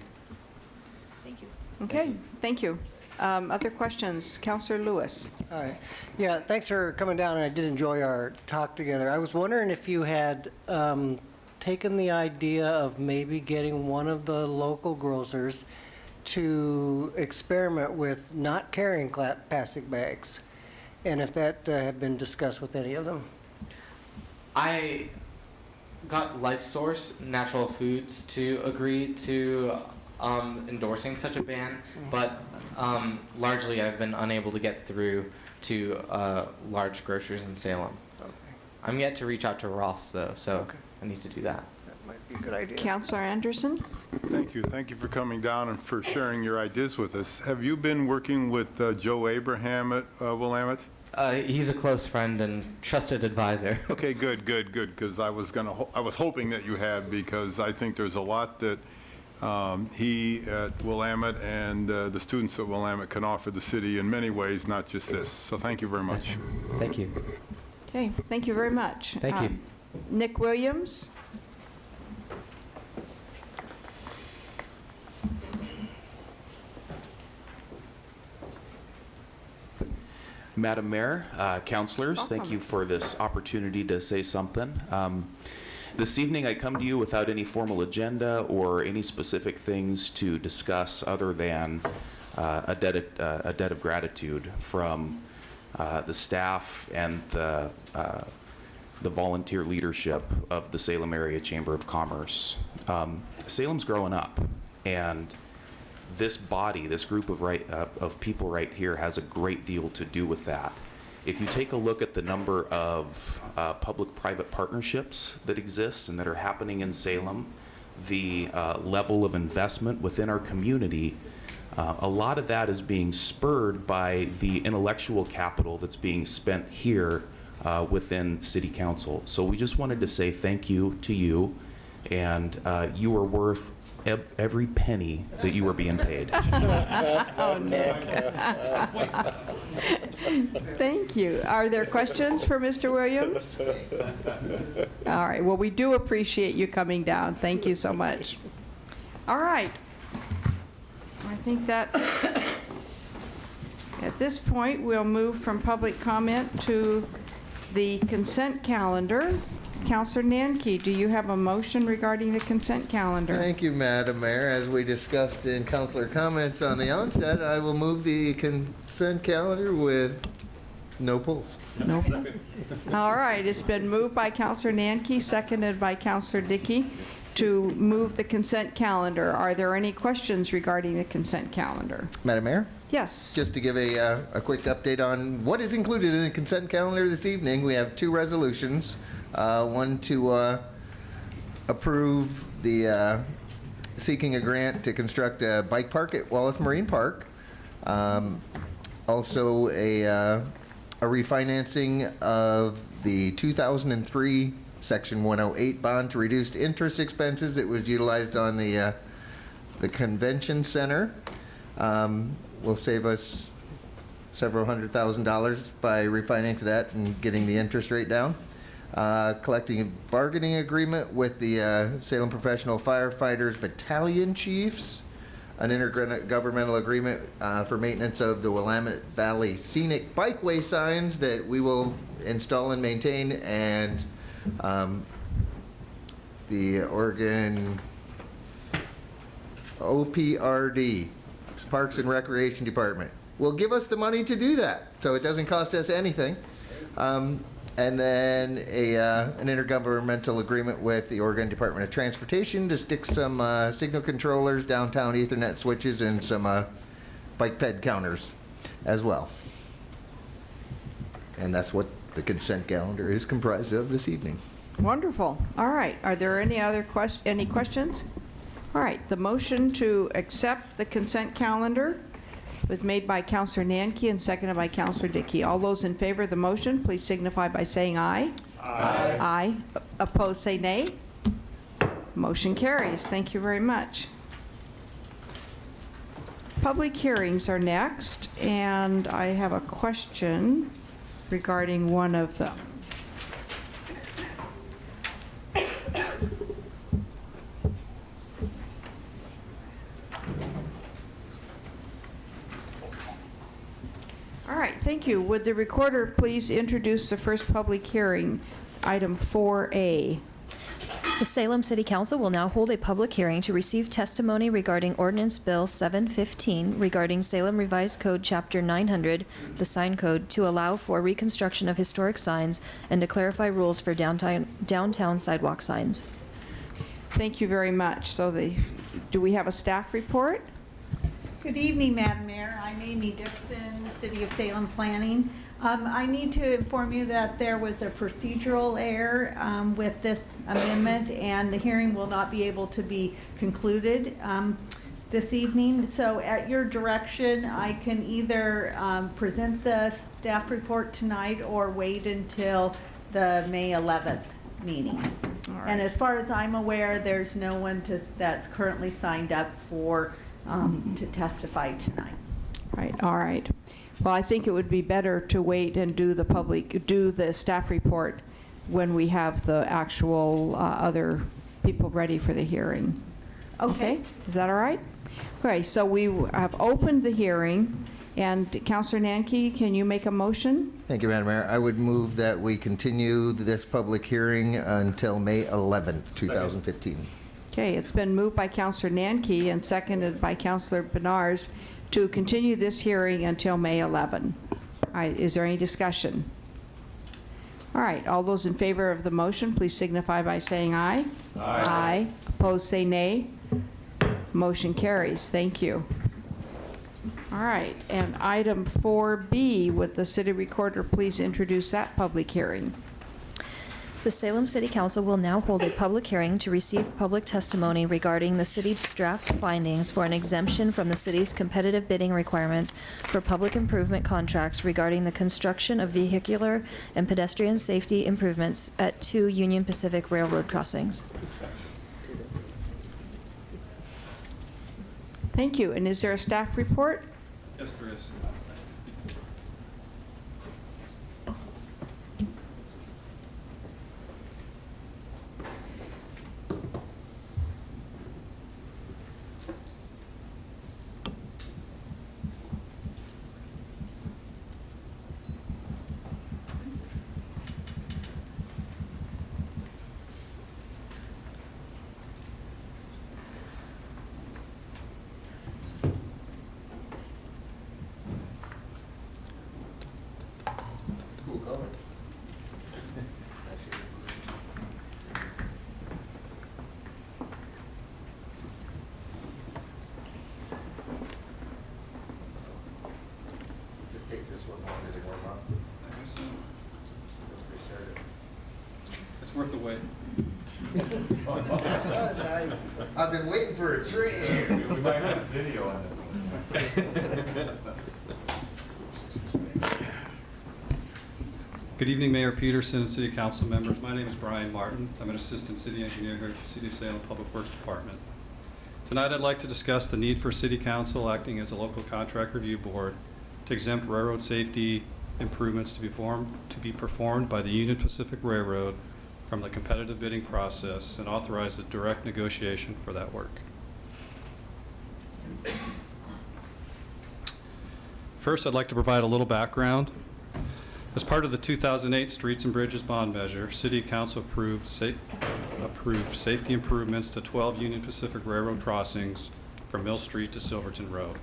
Thank you. Okay, thank you. Other questions? Councilor Lewis. Hi. Yeah, thanks for coming down, and I did enjoy our talk together. I was wondering if you had taken the idea of maybe getting one of the local grocers to experiment with not carrying plastic bags, and if that had been discussed with any of them. I got Life Source Natural Foods to agree to endorsing such a ban, but largely I've been unable to get through to large grocers in Salem. Okay. I'm yet to reach out to Ross, though, so I need to do that. That might be a good idea. Councilor Andersen. Thank you. Thank you for coming down and for sharing your ideas with us. Have you been working with Joe Abraham at Willamette? He's a close friend and trusted advisor. Okay, good, because I was hoping that you had, because I think there's a lot that he at Willamette and the students at Willamette can offer the city in many ways, not just this. So thank you very much. Thank you. Okay, thank you very much. Thank you. Nick Williams. Madam Mayor, councilors, thank you for this opportunity to say something. This evening I come to you without any formal agenda or any specific things to discuss other than a debt of gratitude from the staff and the volunteer leadership of the Salem Area Chamber of Commerce. Salem's growing up, and this body, this group of people right here has a great deal to do with that. If you take a look at the number of public-private partnerships that exist and that are happening in Salem, the level of investment within our community, a lot of that is being spurred by the intellectual capital that's being spent here within City Council. So we just wanted to say thank you to you, and you are worth every penny that you are being paid. Oh, Nick. Thank you. Are there questions for Mr. Williams? All right. Well, we do appreciate you coming down. Thank you so much. All right. I think that at this point, we'll move from public comment to the consent calendar. Councilor Nanke, do you have a motion regarding the consent calendar? Thank you, Madam Mayor. As we discussed in councilor comments on the onset, I will move the consent calendar with no pulls. No. All right, it's been moved by Councilor Nanke, seconded by Councilor Dickey to move the consent calendar. Are there any questions regarding the consent calendar? Madam Mayor? Yes. Just to give a quick update on what is included in the consent calendar this evening, we have two resolutions. One to approve the seeking a grant to construct a bike park at Wallace Marine Park. Also a refinancing of the 2003 Section 108 bond to reduce interest expenses. It was utilized on the convention center. Will save us several $100,000 by refinancing that and getting the interest rate down. Collecting a bargaining agreement with the Salem Professional Firefighters Battalion Chiefs, an intergovernmental agreement for maintenance of the Willamette Valley Scenic Bikeway signs that we will install and maintain, and the Oregon OPRD, Parks and Recreation Department, will give us the money to do that, so it doesn't cost us anything. And then an intergovernmental agreement with the Oregon Department of Transportation to stick some signal controllers, downtown Ethernet switches, and some bike ped counters as well. And that's what the consent calendar is comprised of this evening. Wonderful. All right. Are there any other any questions? All right. The motion to accept the consent calendar was made by Councilor Nanke and seconded by Councilor Dickey. All those in favor of the motion, please signify by saying aye. Aye. Aye. Opposed, say nay. Motion carries. Thank you very much. Public hearings are next, and I have a question regarding one of them. All right, thank you. Would the recorder please introduce the first public hearing, item 4A? The Salem City Council will now hold a public hearing to receive testimony regarding Ordinance Bill 715 regarding Salem Revised Code Chapter 900, the sign code, to allow for reconstruction of historic signs and to clarify rules for downtown sidewalk signs. Thank you very much. So do we have a staff report? Good evening, Madam Mayor. I'm Amy Dixon, City of Salem Planning. I need to inform you that there was a procedural error with this amendment, and the hearing will not be able to be concluded this evening. So at your direction, I can either present the staff report tonight or wait until the May 11th meeting. And as far as I'm aware, there's no one that's currently signed up for to testify tonight. Right, all right. Well, I think it would be better to wait and do the staff report when we have the actual other people ready for the hearing. Okay? Is that all right? Okay, so we have opened the hearing, and Councilor Nanke, can you make a motion? Thank you, Madam Mayor. I would move that we continue this public hearing until May 11th, 2015. Okay, it's been moved by Councilor Nanke and seconded by Councilor Bednarz to continue this hearing until May 11. All right, is there any discussion? All right, all those in favor of the motion, please signify by saying aye. Aye. Aye. Opposed, say nay. Motion carries. Thank you. All right, and item 4B, would the city recorder please introduce that public hearing? The Salem City Council will now hold a public hearing to receive public testimony regarding the city's draft findings for an exemption from the city's competitive bidding requirements for public improvement contracts regarding the construction of vehicular and pedestrian safety improvements at 2 Union Pacific Railroad crossings. Thank you. And is there a staff report? Yes, there is. It's worth the wait. Nice. I've been waiting for a train. We might have video on this one. Good evening, Mayor Peterson and City Council members. My name is Brian Martin. I'm an Assistant City Engineer here at the City of Salem Public Works Department. Tonight, I'd like to discuss the need for City Council acting as a local contract review board to exempt railroad safety improvements to be performed by the Union Pacific Railroad from the competitive bidding process and authorize the direct negotiation for that work. First, I'd like to provide a little background. As part of the 2008 Streets and Bridges Bond Measure, City Council approved safety improvements to 12 Union Pacific Railroad crossings from Mill Street to Silverton Road.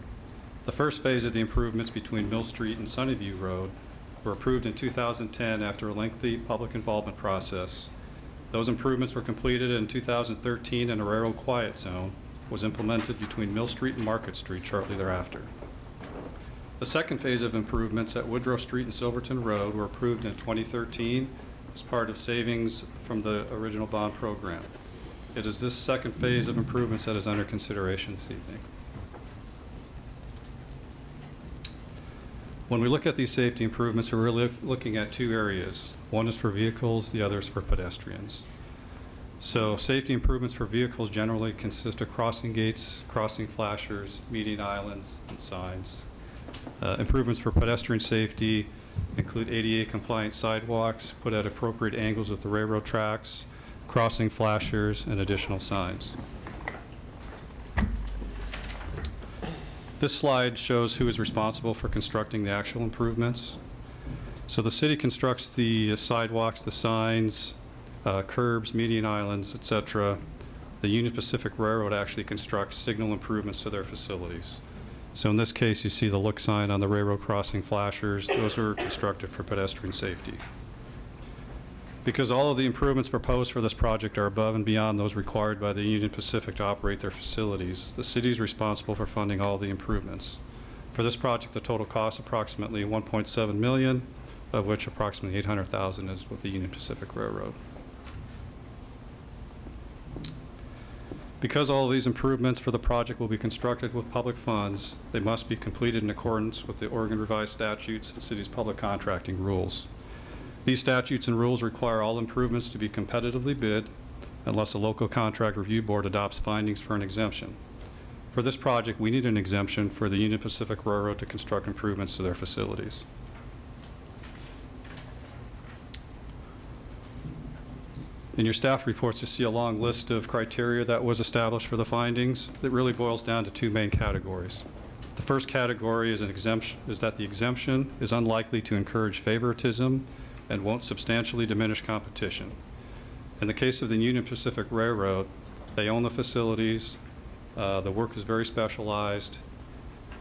The first phase of the improvements between Mill Street and Sunnyview Road were approved in 2010 after a lengthy public involvement process. Those improvements were completed in 2013, and a railroad quiet zone was implemented between Mill Street and Market Street shortly thereafter. The second phase of improvements at Woodrow Street and Silverton Road were approved in 2013 as part of savings from the original bond program. It is this second phase of improvements that is under consideration this evening. When we look at these safety improvements, we're really looking at two areas. One is for vehicles, the other is for pedestrians. So safety improvements for vehicles generally consist of crossing gates, crossing flashers, median islands, and signs. Improvements for pedestrian safety include ADA compliant sidewalks put at appropriate angles with the railroad tracks, crossing flashers, and additional signs. This slide shows who is responsible for constructing the actual improvements. So the city constructs the sidewalks, the signs, curbs, median islands, etc. The Union Pacific Railroad actually constructs signal improvements to their facilities. So in this case, you see the look sign on the railroad crossing flashers. Those are constructed for pedestrian safety. Because all of the improvements proposed for this project are above and beyond those required by the Union Pacific to operate their facilities, the city is responsible for funding all the improvements. For this project, the total cost approximately $1.7 million, of which approximately $800,000 is with the Union Pacific Railroad. Because all of these improvements for the project will be constructed with public funds, they must be completed in accordance with the Oregon Revised Statutes and city's public contracting rules. These statutes and rules require all improvements to be competitively bid unless a local contract review board adopts findings for an exemption. For this project, we need an exemption for the Union Pacific Railroad to construct improvements to their facilities. In your staff reports, you see a long list of criteria that was established for the findings. It really boils down to two main categories. The first category is that the exemption is unlikely to encourage favoritism and won't substantially diminish competition. In the case of the Union Pacific Railroad, they own the facilities. The work is very specialized.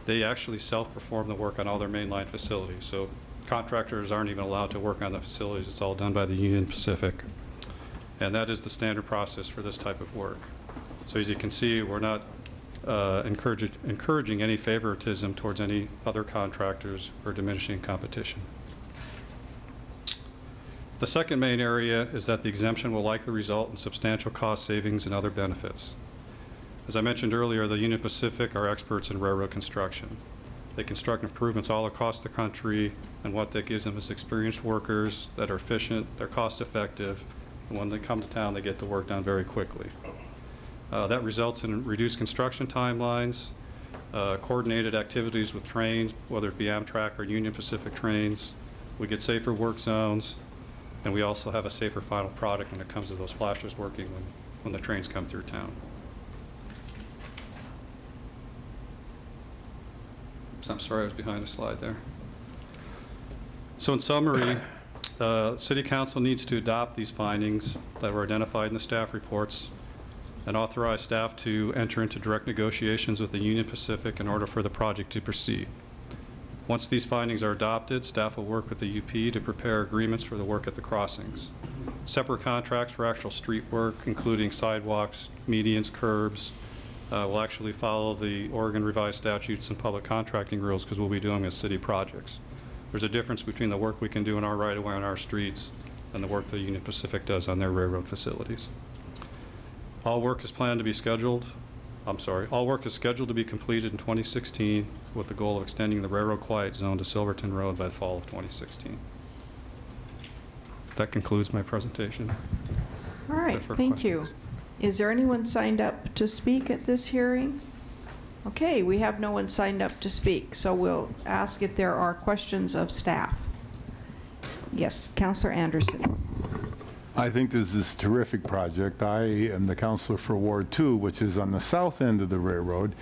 They actually self-perform the work on all their mainline facilities. So contractors aren't even allowed to work on the facilities. It's all done by the Union Pacific. And that is the standard process for this type of work. So as you can see, we're not encouraging any favoritism towards any other contractors or diminishing competition. The second main area is that the exemption will likely result in substantial cost savings and other benefits. As I mentioned earlier, the Union Pacific are experts in railroad construction. They construct improvements all across the country, and what that gives them is experienced workers that are efficient, they're cost effective, and when they come to town, they get the work done very quickly. That results in reduced construction timelines, coordinated activities with trains, whether it be Amtrak or Union Pacific trains. We get safer work zones, and we also have a safer final product when it comes to those flashers working when the trains come through town. Oops, I'm sorry, I was behind a slide there. So in summary, City Council needs to adopt these findings that were identified in the staff reports and authorize staff to enter into direct negotiations with the Union Pacific in order for the project to proceed. Once these findings are adopted, staff will work with the UP to prepare agreements for the work at the crossings. Separate contracts for actual street work, including sidewalks, medians, curbs, will actually follow the Oregon Revised Statutes and public contracting rules because we'll be doing as city projects. There's a difference between the work we can do in our right-of-way on our streets and the work the Union Pacific does on their railroad facilities. All work is scheduled to be completed in 2016 with the goal of extending the railroad quiet zone to Silverton Road by the fall of 2016. That concludes my presentation. All right, thank you. Is there anyone signed up to speak at this hearing? Okay, we have no one signed up to speak, so we'll ask if there are questions of staff. Yes, Councilor Andersen. I think this is a terrific project. I am the councilor for Ward 2, which is on the south end of the railroad,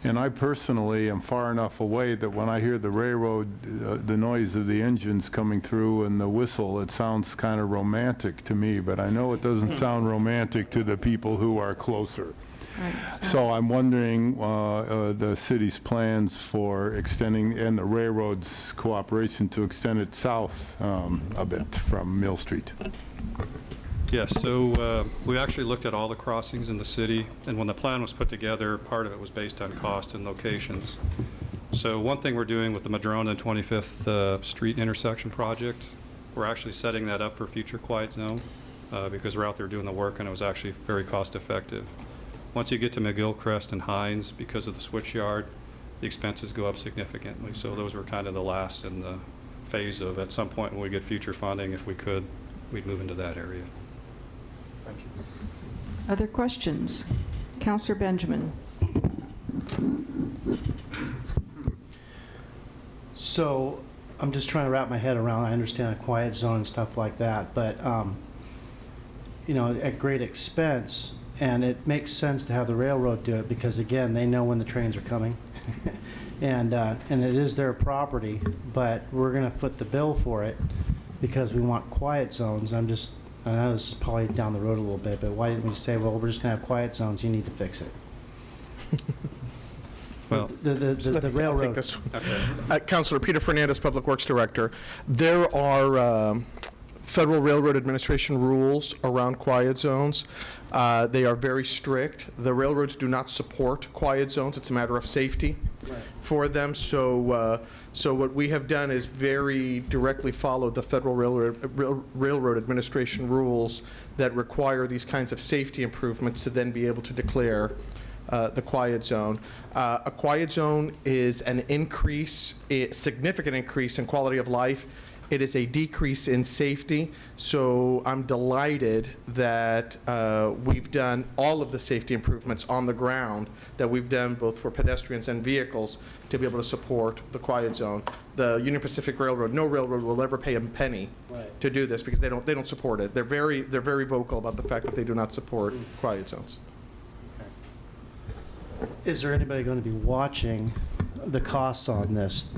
and I personally am far enough away that when I hear the railroad, the noise of the engines coming through and the whistle, it sounds kind of romantic to me, but I know it doesn't sound romantic to the people who are closer. So I'm wondering the city's plans for extending, and the railroad's cooperation to extend it south a bit from Mill Street. Yes, so we actually looked at all the crossings in the city, and when the plan was put together, part of it was based on cost and locations. So one thing we're doing with the Madrona and 25th Street intersection project, we're actually setting that up for future quiet zone because we're out there doing the work, and it was actually very cost effective. Once you get to McGillcrest and Hines, because of the switch yard, the expenses go up significantly. So those were kind of the last in the phase of, at some point when we get future funding, if we could, we'd move into that area. Thank you. Other questions? Councilor Benjamin. So I'm just trying to wrap my head around, I understand a quiet zone and stuff like that, but, at great expense, and it makes sense to have the railroad do it because, again, they know when the trains are coming. And it is their property, but we're going to foot the bill for it because we want quiet zones. I know this is probably down the road a little bit, but why didn't we say, well, we're just going to have quiet zones, you need to fix it? Well, the railroad. I'll take this one. Councilor Peter Fernandez, Public Works Director. There are Federal Railroad Administration rules around quiet zones. They are very strict. The railroads do not support quiet zones. It's a matter of safety for them. So what we have done is very directly follow the Federal Railroad Administration rules that require these kinds of safety improvements to then be able to declare the quiet zone. A quiet zone is an increase, a significant increase in quality of life. It is a decrease in safety. So I'm delighted that we've done all of the safety improvements on the ground that we've done both for pedestrians and vehicles to be able to support the quiet zone. The Union Pacific Railroad, no railroad will ever pay a penny to do this because they don't support it. They're very vocal about the fact that they do not support quiet zones. Is there anybody going to be watching the costs on this?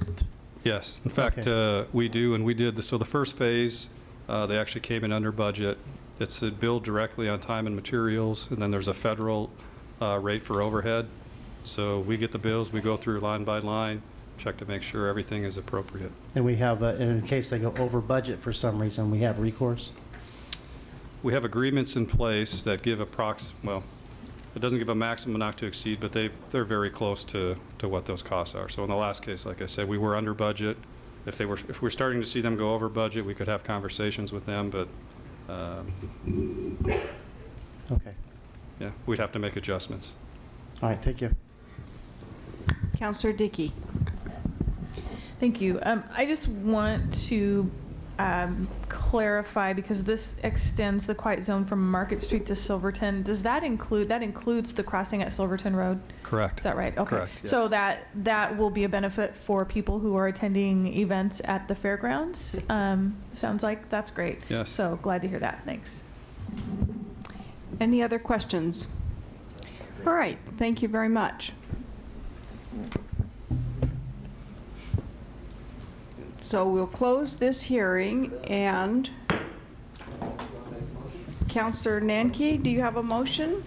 Yes, in fact, we do, and we did. So the first phase, they actually came in under budget. It's billed directly on time and materials, and then there's a federal rate for overhead. So we get the bills, we go through line by line, check to make sure everything is appropriate. And we have, in case they go over budget for some reason, we have recourse? We have agreements in place that give well, it doesn't give a maximum not to exceed, but they're very close to what those costs are. So in the last case, like I said, we were under budget. If we're starting to see them go over budget, we could have conversations with them, but okay. Yeah, we'd have to make adjustments. All right, thank you. Councilor Dickey. Thank you. I just want to clarify, because this extends the quiet zone from Market Street to Silverton. Does that includes the crossing at Silverton Road? Correct. Is that right? Okay. Correct, yes. So that will be a benefit for people who are attending events at the fairgrounds. Sounds like that's great. Yes. So glad to hear that. Thanks. Any other questions? All right, thank you very much. So we'll close this hearing, and Councilor Nanke, do you have a motion?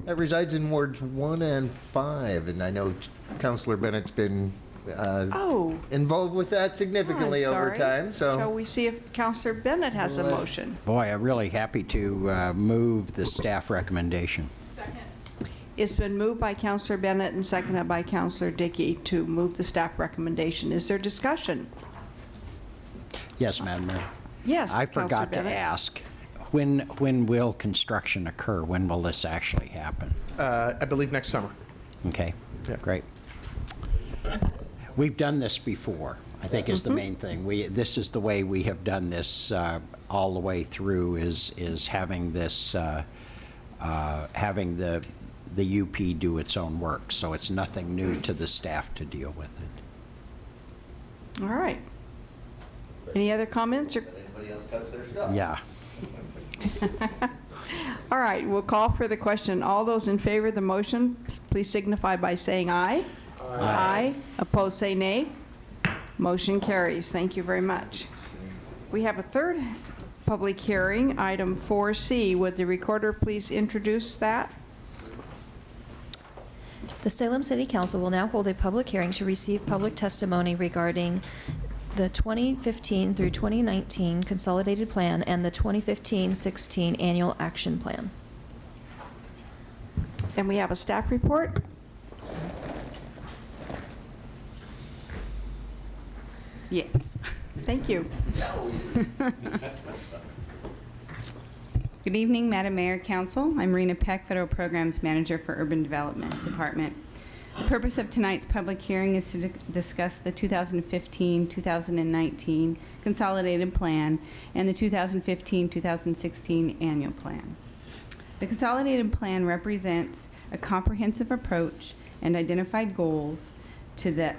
That resides in wards 1 and 5, and I know Councilor Bennett's been involved with that significantly over time. So shall we see if Councilor Bennett has a motion? Boy, I'm really happy to move the staff recommendation. It's been moved by Councilor Bennett and seconded by Councilor Dickey to move the staff recommendation. Is there discussion? Yes, Madam Mayor. Yes, I Councilor forgot to Bennett. ask, when will construction occur? When will this actually happen? I believe next summer. Okay, Yeah. great. We've done this before, I think is the main thing. This is the way we have done this all the way through, is having this, having the UP do its own work. So it's nothing new to the staff to deal with it. All right. Any other comments? anybody else touch their stuff? Yeah. All right, we'll call for the question. All those in favor of the motion, please signify by saying aye. Aye. Opposed, say nay. Motion carries. Thank you very much. We have a third public hearing, item 4C. Would the recorder please introduce that? The Salem City Council will now hold a public hearing to receive public testimony regarding the 2015 through 2019 Consolidated Plan and the 2015-16 Annual Action Plan. And we have a staff report. Yes, thank you. Good evening, Madam Mayor, Council. I'm Marina Peck, Federal Programs Manager for Urban Development Department. The purpose of tonight's public hearing is to discuss the 2015-2019 Consolidated Plan and the 2015-2016 Annual Plan. The Consolidated Plan represents a comprehensive approach and identified goals to the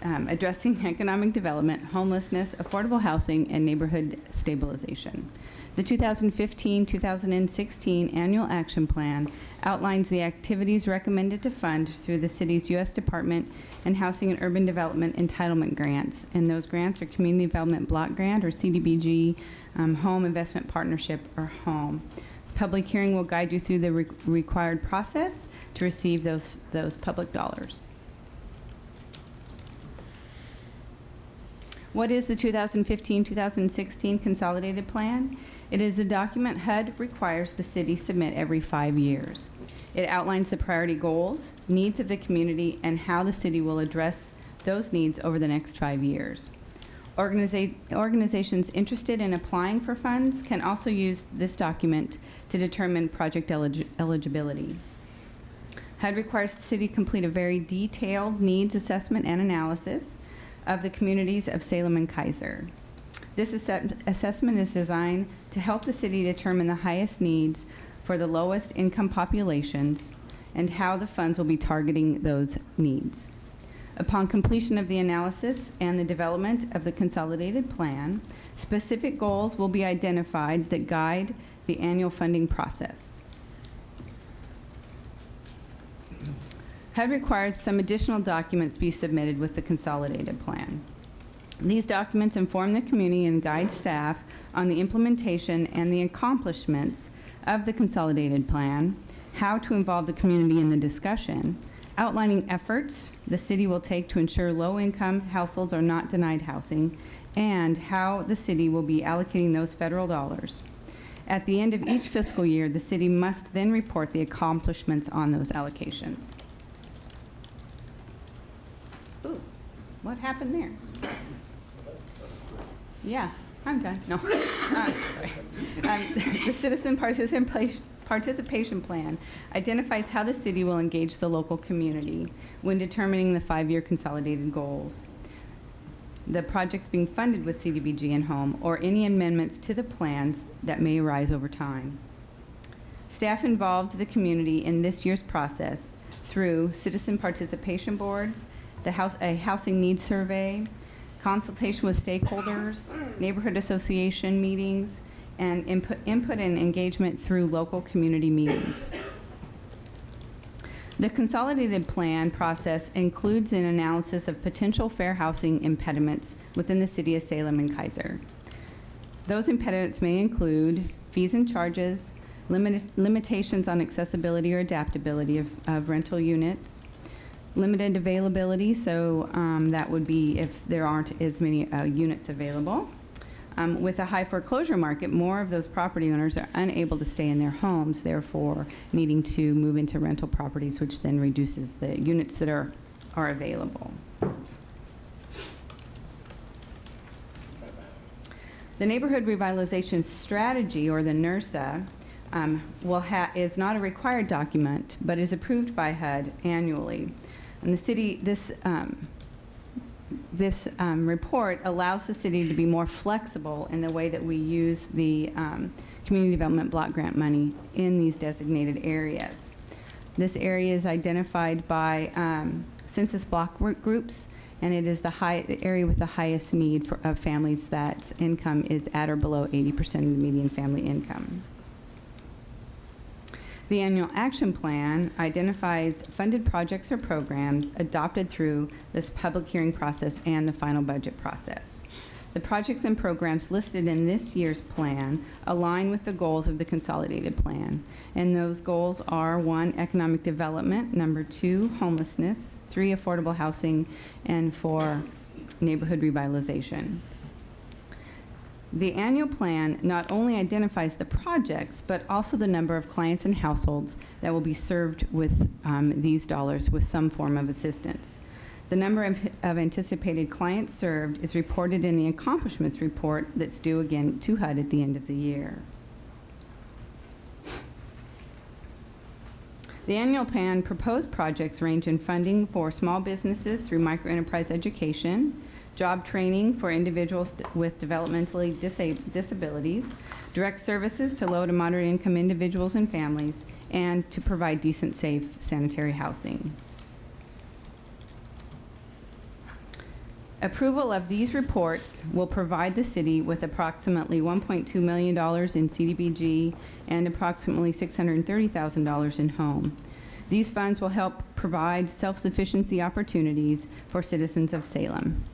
addressing economic development, homelessness, affordable housing, and neighborhood stabilization. The 2015-2016 Annual Action Plan outlines the activities recommended to fund through the city's U.S. Department and Housing and Urban Development entitlement grants, and those grants are Community Development Block Grant, or CDBG, Home Investment Partnership, or HOME. This public hearing will guide you through the required process to receive those public dollars. What is the 2015-2016 Consolidated Plan? It is a document HUD requires the city submit every 5 years. It outlines the priority goals, needs of the community, and how the city will address those needs over the next 5 years. Organizations interested in applying for funds can also use this document to determine project eligibility. HUD requires the city complete a very detailed needs assessment and analysis of the communities of Salem and Kaiser. This assessment is designed to help the city determine the highest needs for the lowest income populations and how the funds will be targeting those needs. Upon completion of the analysis and the development of the consolidated plan, specific goals will be identified that guide the annual funding process. HUD requires some additional documents be submitted with the consolidated plan. These documents inform the community and guide staff on the implementation and the accomplishments of the consolidated plan, how to involve the community in the discussion, outlining efforts the city will take to ensure low-income households are not denied housing, and how the city will be allocating those federal dollars. At the end of each fiscal year, the city must then report the accomplishments on those allocations. Ooh, what happened there? Yeah, I'm done. No. Sorry. The Citizen Participation Plan identifies how the city will engage the local community when determining the 5-year consolidated goals, the projects being funded with CDBG and HOME, or any amendments to the plans that may arise over time. Staff involved the community in this year's process through citizen participation boards, a housing needs survey, consultation with stakeholders, neighborhood association meetings, and input and engagement through local community meetings. The consolidated plan process includes an analysis of potential fair housing impediments within the city of Salem and Kaiser. Those impediments may include fees and charges, limitations on accessibility or adaptability of rental units, limited availability, so that would be if there aren't as many units available. With a high foreclosure market, more of those property owners are unable to stay in their homes, therefore needing to move into rental properties, which then reduces the units that are available. The Neighborhood Revitalization Strategy, or the NRSA, is not a required document, but is approved by HUD annually. And the city, this report allows the city to be more flexible in the way that we use the community development block grant money in these designated areas. This area is identified by census block groups, and it is the area with the highest need of families that income is at or below 80% of the median family income. The annual action plan identifies funded projects or programs adopted through this public hearing process and the final budget process. The projects and programs listed in this year's plan align with the goals of the consolidated plan. And those goals are 1, economic development, 2, homelessness, 3, affordable housing, and 4, neighborhood revitalization. The annual plan not only identifies the projects, but also the number of clients and households that will be served with these dollars with some form of assistance. The number of anticipated clients served is reported in the accomplishments report that's due again to HUD at the end of the year. The annual plan proposed projects range in funding for small businesses through microenterprise education, job training for individuals with developmentally disabilities, direct services to low to moderate income individuals and families, and to provide decent, safe, sanitary housing. Approval of these reports will provide the city with approximately $1.2 million in CDBG and approximately $630,000 in home. These funds will help provide self-sufficiency opportunities for citizens of Salem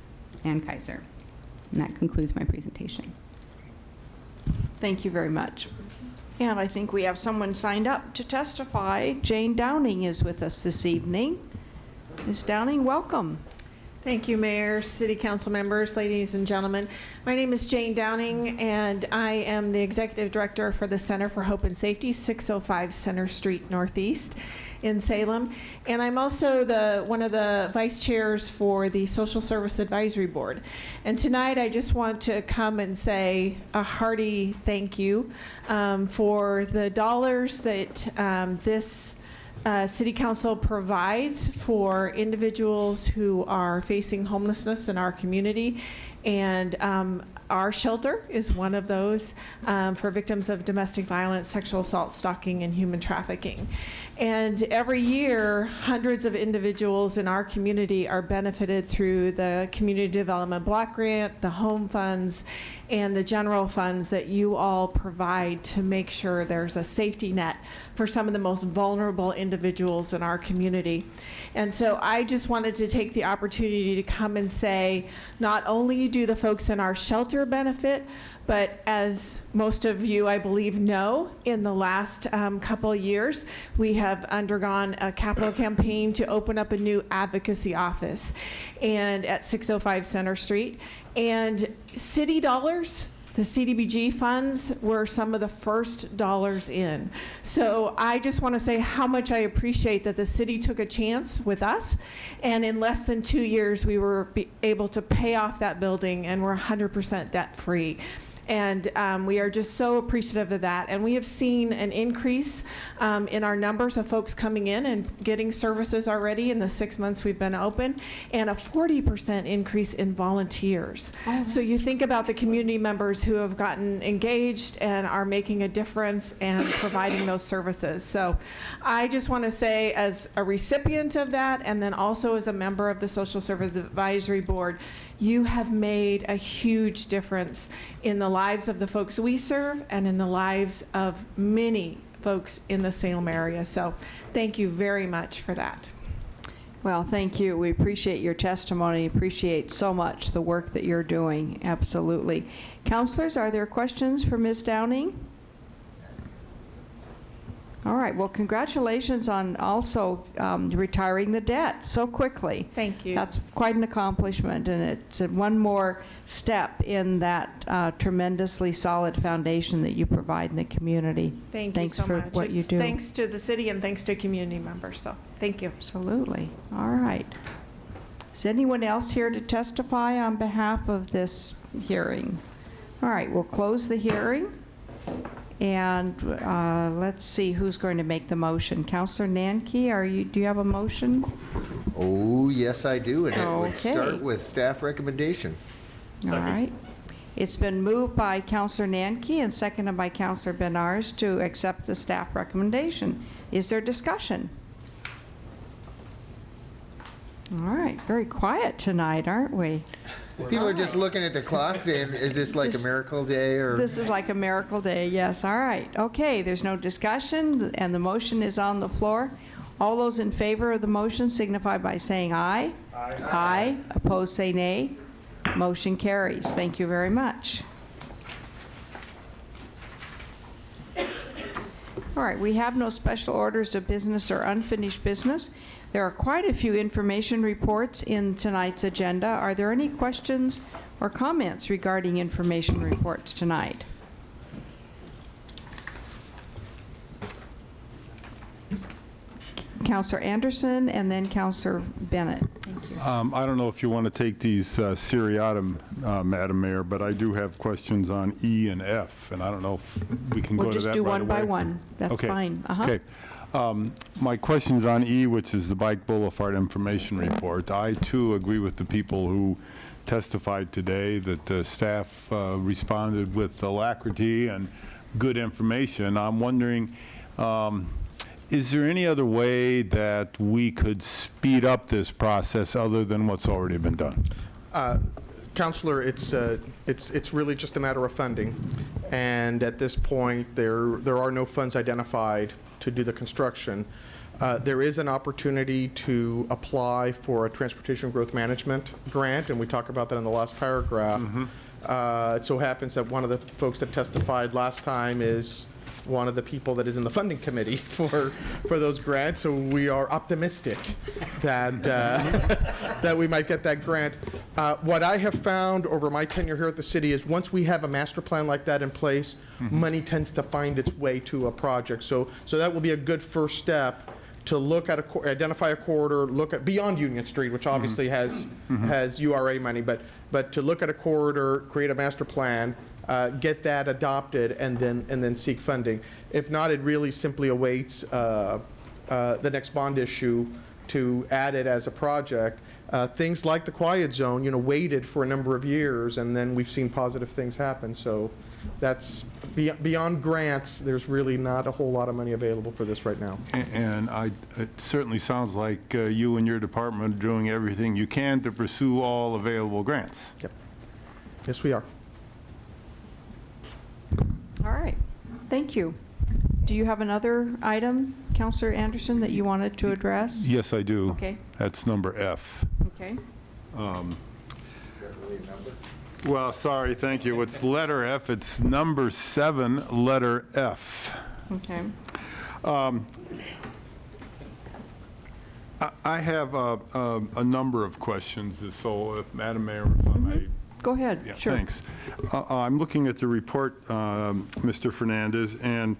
and Kaiser. And that concludes my presentation. Thank you very much. And I think we have someone signed up to testify. Jane Downing is with us this evening. Ms. Downing, welcome. Thank you, Mayor, City Council members, ladies and gentlemen. My name is Jane Downing, and I am the Executive Director for the Center for Hope and Safety, 605 Center Street Northeast in Salem. And I'm also one of the vice chairs for the Social Service Advisory Board. And tonight I just want to come and say a hearty thank you for the dollars that this City Council provides for individuals who are facing homelessness in our community. And our shelter is one of those for victims of domestic violence, sexual assault, stalking, and human trafficking. And every year, hundreds of individuals in our community are benefited through the Community Development Block Grant, the home funds, and the general funds that you all provide to make sure there's a safety net for some of the most vulnerable individuals in our community. And so I just wanted to take the opportunity to come and say, not only do the folks in our shelter benefit, but as most of you, I believe, know, in the last couple of years, we have undergone a capital campaign to open up a new advocacy office and at 605 Center Street. And city dollars, the CDBG funds, were some of the first dollars in. So I just want to say how much I appreciate that the city took a chance with us, and in less than 2 years we were able to pay off that building, and we're 100% debt free. And we are just so appreciative of that. And we have seen an increase in our numbers of folks coming in and getting services already in the 6 months we've been open, and a 40% increase in volunteers. So you think about the community members who have gotten engaged and are making a difference and providing those services. So I just want to say, as a recipient of that, and then also as a member of the Social Service Advisory Board, you have made a huge difference in the lives of the folks we serve and in the lives of many folks in the Salem area. So thank you very much for that. Well, thank you. We appreciate your testimony, appreciate so much the work that you're doing. Absolutely. Councilors, are there questions for Ms. Downing? All right. Well, congratulations on also retiring the debt so quickly. Thank you. That's quite an accomplishment, and it's one more step in that tremendously solid foundation that you provide in the community. Thanks for much. what you do. Thanks to the city and thanks to community members. So thank you. Absolutely. All right. Is anyone else here to testify on behalf of this hearing? All right. We'll close the hearing. And let's see who's going to make the motion. Councilor Nanke, do you have a motion? Oh, yes, I do, and it would Okay. start with staff recommendation. All right. It's been moved by Councilor Nanke and seconded by Councilor Bednarz to accept the staff recommendation. Is there discussion? All right. Very quiet tonight, aren't we? People are just looking at the clock saying, is this like a miracle day? Or This is like a miracle day, yes. All right. Okay, there's no discussion, and the motion is on the floor. All those in favor of the motion signify by saying aye. Aye. Aye. Opposed, say nay. Motion carries. Thank you very much. All right, we have no special orders of business or unfinished business. There are quite a few information reports in tonight's agenda. Are there any questions or comments regarding information reports tonight? Councilor Andersen and then Councilor Bennett. Thank you. I don't know if you want to take these seriatim, Madam Mayor, but I do have questions on E and F, and I don't know if we can go to that right away. We'll just do one by one. That's fine. Okay. My question's on E, which is the Bike Boulevard Information Report. I, too, agree with the people who testified today that the staff responded with alacrity and good information. I'm wondering, is there any other way that we could speed up this process other than what's already been done? Councilor, it's really just a matter of funding, and at this point, there are no funds identified to do the construction. There is an opportunity to apply for a transportation growth management grant, and we talk about that in the last paragraph. It so happens that one of the folks that testified last time is one of the people that is in the funding committee for those grants, so we are optimistic that that we might get that grant. What I have found over my tenure here at the city is once we have a master plan like that in place, money tends to find its way to a project. So that will be a good first step to look at identify a corridor, look at beyond Union Street, which obviously has URA money, but to look at a corridor, create a master plan, get that adopted, and then seek funding. If not, it really simply awaits the next bond issue to add it as a project. Things like the quiet zone, waited for a number of years, and then we've seen positive things happen. So that's beyond grants. There's really not a whole lot of money available for this right now. And it certainly sounds like you and your department are doing everything you can to pursue all available grants. Yep. Yes, we are. All right. Thank you. Do you have another item, Councilor Andersen, that you wanted to address? Yes, I do. Okay. That's number F. Okay. Well, sorry, thank you. It's letter F. It's number 7, letter F. Okay. I have a number of questions, so if Madam Mayor, if I may. Go ahead. Yeah, sure. Thanks. I'm looking at the report, Mr. Fernandez, and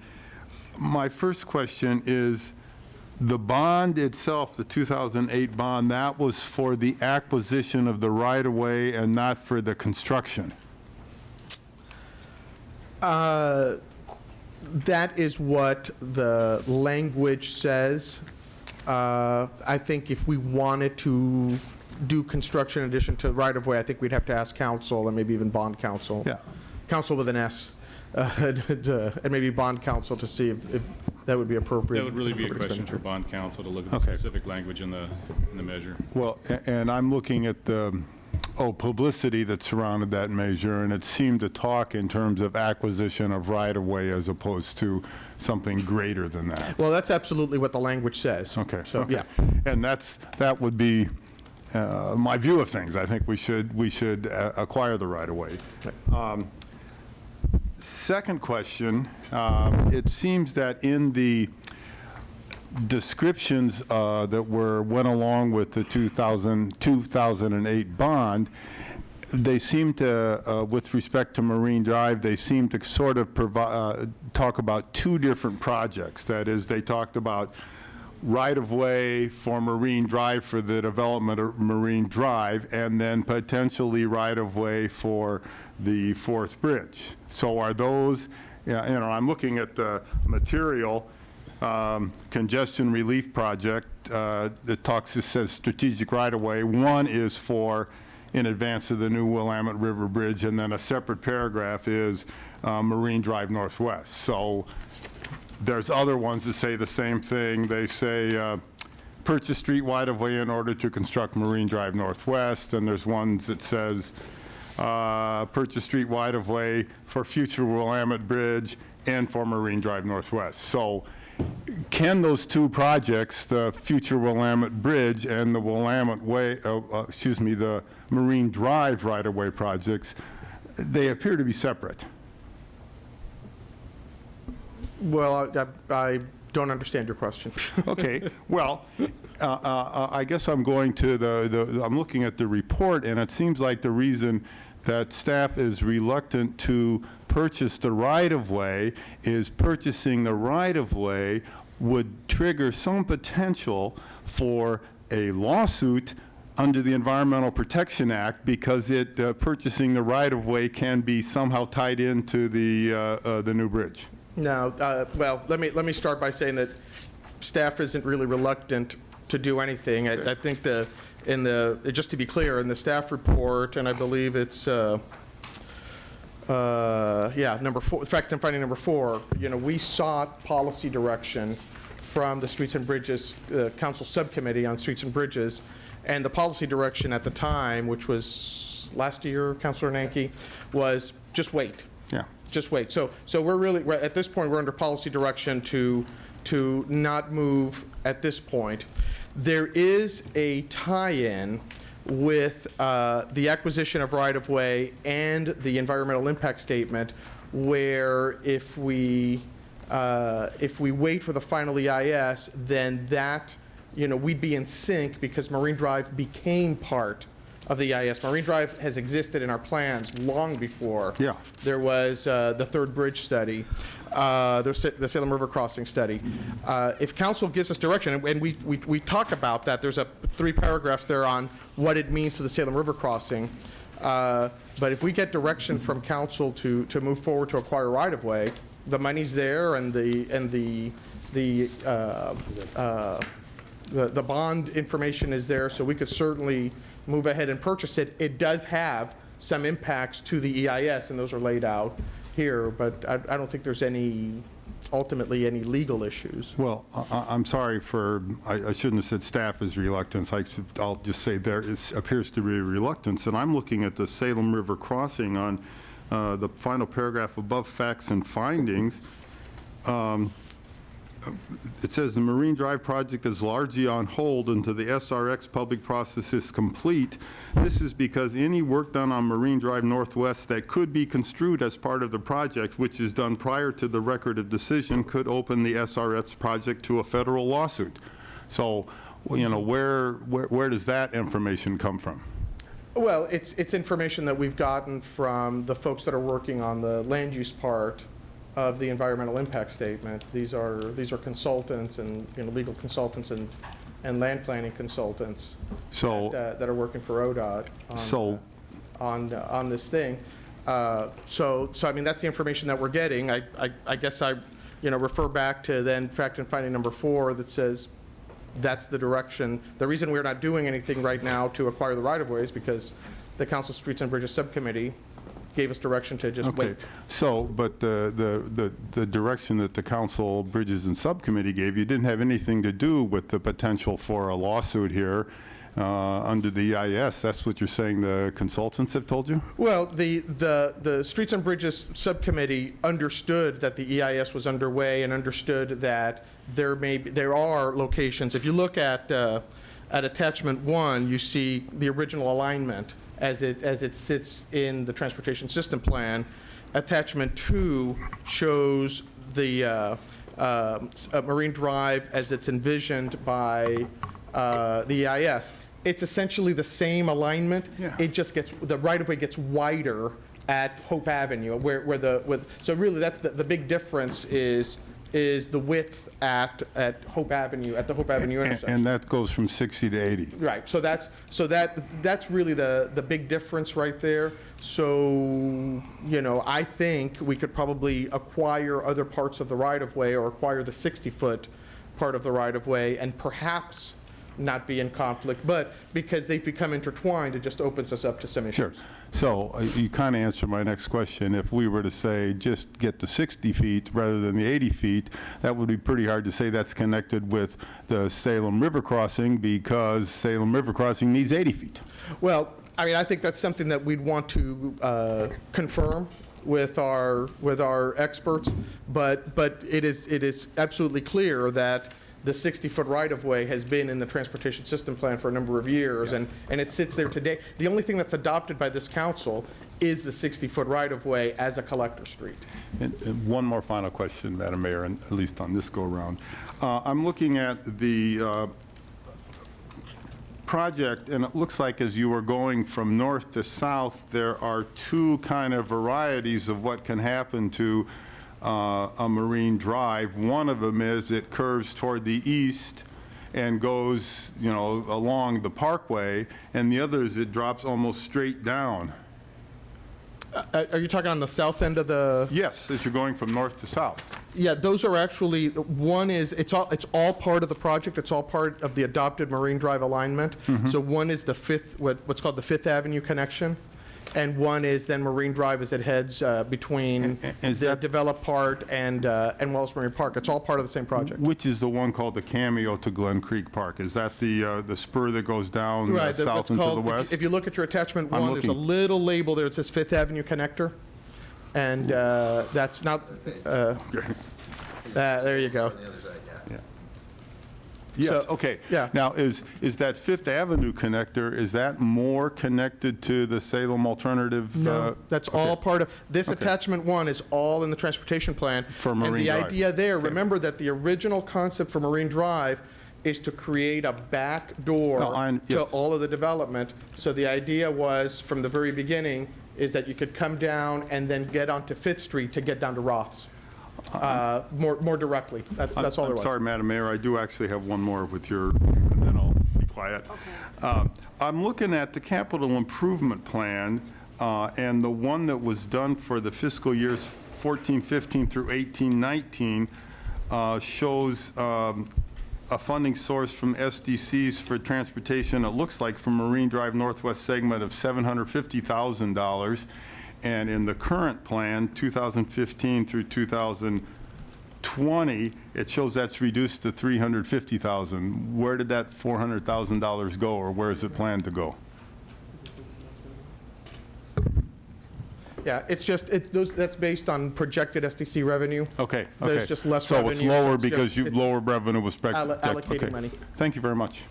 my first question is, the bond itself, the 2008 bond, that was for the acquisition of the right-of-way and not for the construction? That is what the language says. I think if we wanted to do construction in addition to right-of-way, I think we'd have to ask council and maybe even bond council. Yeah. Council with an S, and maybe bond council to see if that would be appropriate. That would really be a question for bond council to look at the specific language in the measure. Well, and I'm looking at the publicity that surrounded that measure, and it seemed to talk in terms of acquisition of right-of-way as opposed to something greater than that. Well, that's absolutely what the language says. Okay. So, okay. yeah. And that would be my view of things. I think we should acquire the right-of-way. Second question, it seems that in the descriptions that went along with the 2008 bond, they seem to, with respect to Marine Drive, they seem to sort of talk about two different projects. That is, they talked about right-of-way for Marine Drive for the development of Marine Drive, and then potentially right-of-way for the Fourth Bridge. So are those, I'm looking at the material, congestion relief project that it says strategic right-of-way. One is for in advance of the new Willamette River Bridge, and then a separate paragraph is Marine Drive Northwest. So there's other ones that say the same thing. They say purchase street right-of-way in order to construct Marine Drive Northwest, and there's ones that says purchase street right-of-way for future Willamette Bridge and for Marine Drive Northwest. So can those two projects, the future Willamette Bridge and the Willamette Way, the Marine Drive right-of-way projects, they appear to be separate. Well, I don't understand your question. Okay, well, I guess I'm going to I'm looking at the report, and it seems like the reason that staff is reluctant to purchase the right-of-way is purchasing the right-of-way would trigger some potential for a lawsuit under the Environmental Protection Act, because purchasing the right-of-way can be somehow tied into the new bridge. No, well, let me start by saying that staff isn't really reluctant to do anything. I think just to be clear, in the staff report, and I believe it's number 4, fact and finding number 4, we sought policy direction from the Streets and Bridges Council Subcommittee on Streets and Bridges, and the policy direction at the time, which was last year, Councilor Nanke, was just wait. Yeah. Just wait. So we're at this point, we're under policy direction to not move at this point. There is a tie-in with the acquisition of right-of-way and the environmental impact statement, where if we wait for the final EIS, then that, we'd be in sync, because Marine Drive became part of the EIS. Marine Drive has existed in our plans long before there was the third bridge study, the Salem River crossing study. If council gives us direction, and we talk about that, there's 3 paragraphs there on what it means to the Salem River crossing. But if we get direction from council to move forward to acquire right-of-way, the money's there, and the bond information is there, so we could certainly move ahead and purchase it. It does have some impacts to the EIS, and those are laid out here, but I don't think there's ultimately any legal issues. Well, I'm sorry I shouldn't have said staff is reluctant. I'll just say there appears to be reluctance, and I'm looking at the Salem River crossing on the final paragraph above facts and findings. It says the Marine Drive project is largely on hold until the SRX public process is complete. This is because any work done on Marine Drive Northwest that could be construed as part of the project, which is done prior to the record of decision, could open the SRX project to a federal lawsuit. So, where does that information come from? Well, it's information that we've gotten from the folks that are working on the land use part of the environmental impact statement. These are consultants and legal consultants and land planning consultants that are working for ODOT on this thing. So I mean, that's the information that we're getting. I guess I refer back to then fact and finding number 4 that says that's the direction. The reason we're not doing anything right now to acquire the right-of-way is because the Council Streets and Bridges Subcommittee gave us direction to just wait. So, but the direction that the Council Bridges and Subcommittee gave you didn't have anything to do with the potential for a lawsuit here under the EIS. That's what you're saying the consultants have told you? Well, the Streets and Bridges Subcommittee understood that the EIS was underway and understood that there are locations. If you look at attachment 1, you see the original alignment as it sits in the transportation system plan. Attachment 2 shows the Marine Drive as it's envisioned by the EIS. It's essentially the same alignment. Yeah. It just the right-of-way gets wider at Hope Avenue, so really that's the big difference is the width at Hope Avenue, at the Hope Avenue intersection. And that goes from 60 to 80. Right. So that's really the big difference right there. So, I think we could probably acquire other parts of the right-of-way, or acquire the 60-foot part of the right-of-way, and perhaps not be in conflict, but because they've become intertwined, it just opens us up to some issues. Sure. So you kind of answered my next question. If we were to say just get the 60 feet rather than the 80 feet, that would be pretty hard to say that's connected with the Salem River crossing, because Salem River crossing needs 80 feet. Well, I mean, I think that's something that we'd want to confirm with our experts, but it is absolutely clear that the 60-foot right-of-way has been in the transportation system plan for a number of years, and it sits there today. The only thing that's adopted by this council is the 60-foot right-of-way as a collector street. And one more final question, Madam Mayor, and at least on this go-around. I'm looking at the project, and it looks like as you are going from north to south, there are two kind of varieties of what can happen to a marine drive. One of them is it curves toward the east and goes, along the parkway, and the other is it drops almost straight down. Are you talking on the south end of the? Yes, as you're going from north to south. Yeah, those are actually, one is, it's all part of the project. It's all part of the adopted Marine Drive alignment. So one is the what's called the Fifth Avenue connection, and one is then Marine Drive as it heads between the developed part and Wells Marine Park. It's all part of the same project. Which is the one called the Cameo to Glen Creek Park? Is that the spur that goes down south into the west? If you look at your attachment one, there's a little label there. It says Fifth Avenue Connector, and that's not. There you go. Yes, So, okay. yeah. Now, is that Fifth Avenue connector, is that more connected to the Salem alternative? No, that's all part of, this Okay. attachment one is all in the transportation plan. For Marine And the Drive. idea there, remember that the original concept for Marine Drive is to create a back door to yes. all of the development. So the idea was, from the very beginning, is that you could come down and then get onto Fifth Street to get down to Roth's. More directly. That's all there was. I'm sorry, Madam Mayor, I do actually have one more with your, and then I'll be quiet. I'm looking at the capital improvement plan, and the one that was done for the fiscal years 14-15 through 18-19 shows a funding source from SDCs for transportation, it looks like from Marine Drive Northwest segment of $750,000. And in the current plan, 2015 through 2020, it shows that's reduced to $350,000. Where did that $400,000 go, or where is it planned to go? Yeah, it's just, that's based on projected SDC revenue. Okay, So okay. it's just less So revenue. it's lower it's because just- lower revenue was projected. allocating Okay. money. Thank you very much.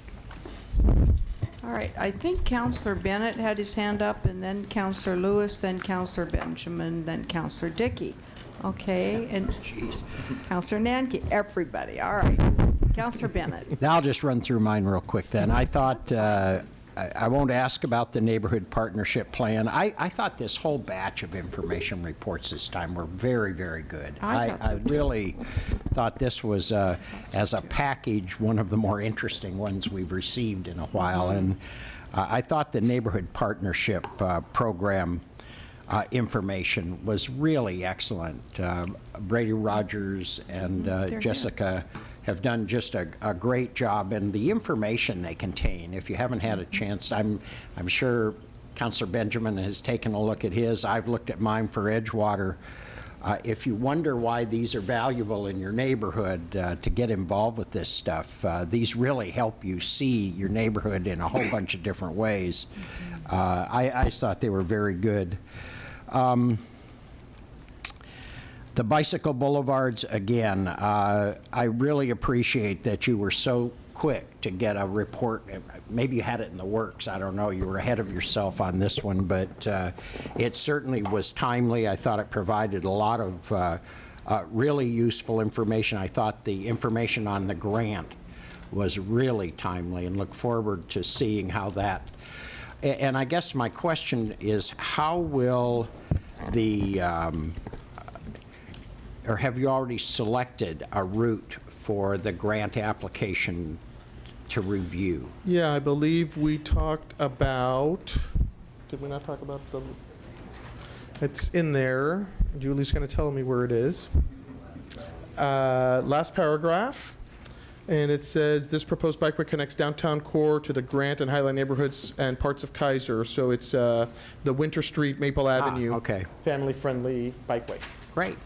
All right, I think Councilor Bennett had his hand up, and then Councilor Lewis, then Councilor Benjamin, then Councilor Dickey. Okay, and Councilor Nanke, everybody, all right. Councilor Bennett. Now I'll just run through mine real quick then. I thought, I won't ask about the neighborhood partnership plan. I thought this whole batch of information reports this time were very, very good. I thought so, too. really thought this was, as a package, one of the more interesting ones we've received in a while. And I thought the neighborhood partnership program information was really excellent. Brady Rogers and Jessica have done just a great job, and the information they contain, if you haven't had a chance, I'm sure Councilor Benjamin has taken a look at his. I've looked at mine for Edgewater. If you wonder why these are valuable in your neighborhood, to get involved with this stuff, these really help you see your neighborhood in a whole bunch of different ways. I thought they were very good. The bicycle boulevards, again, I really appreciate that you were so quick to get a report. Maybe you had it in the works, I don't know. You were ahead of yourself on this one, but it certainly was timely. I thought it provided a lot of really useful information. I thought the information on the grant was really timely, and look forward to seeing how that. And I guess my question is, how will the, or have you already selected a route for the grant application to review? Yeah, I believe we talked about, did we not talk about the, it's in there. Julie's going to tell me where it is. Last paragraph. And it says, this proposed bikeway connects downtown core to the Grant and Highline neighborhoods and parts of Kaiser. So it's the Winter Street, Maple Avenue. Okay. Family-friendly bikeway. Great.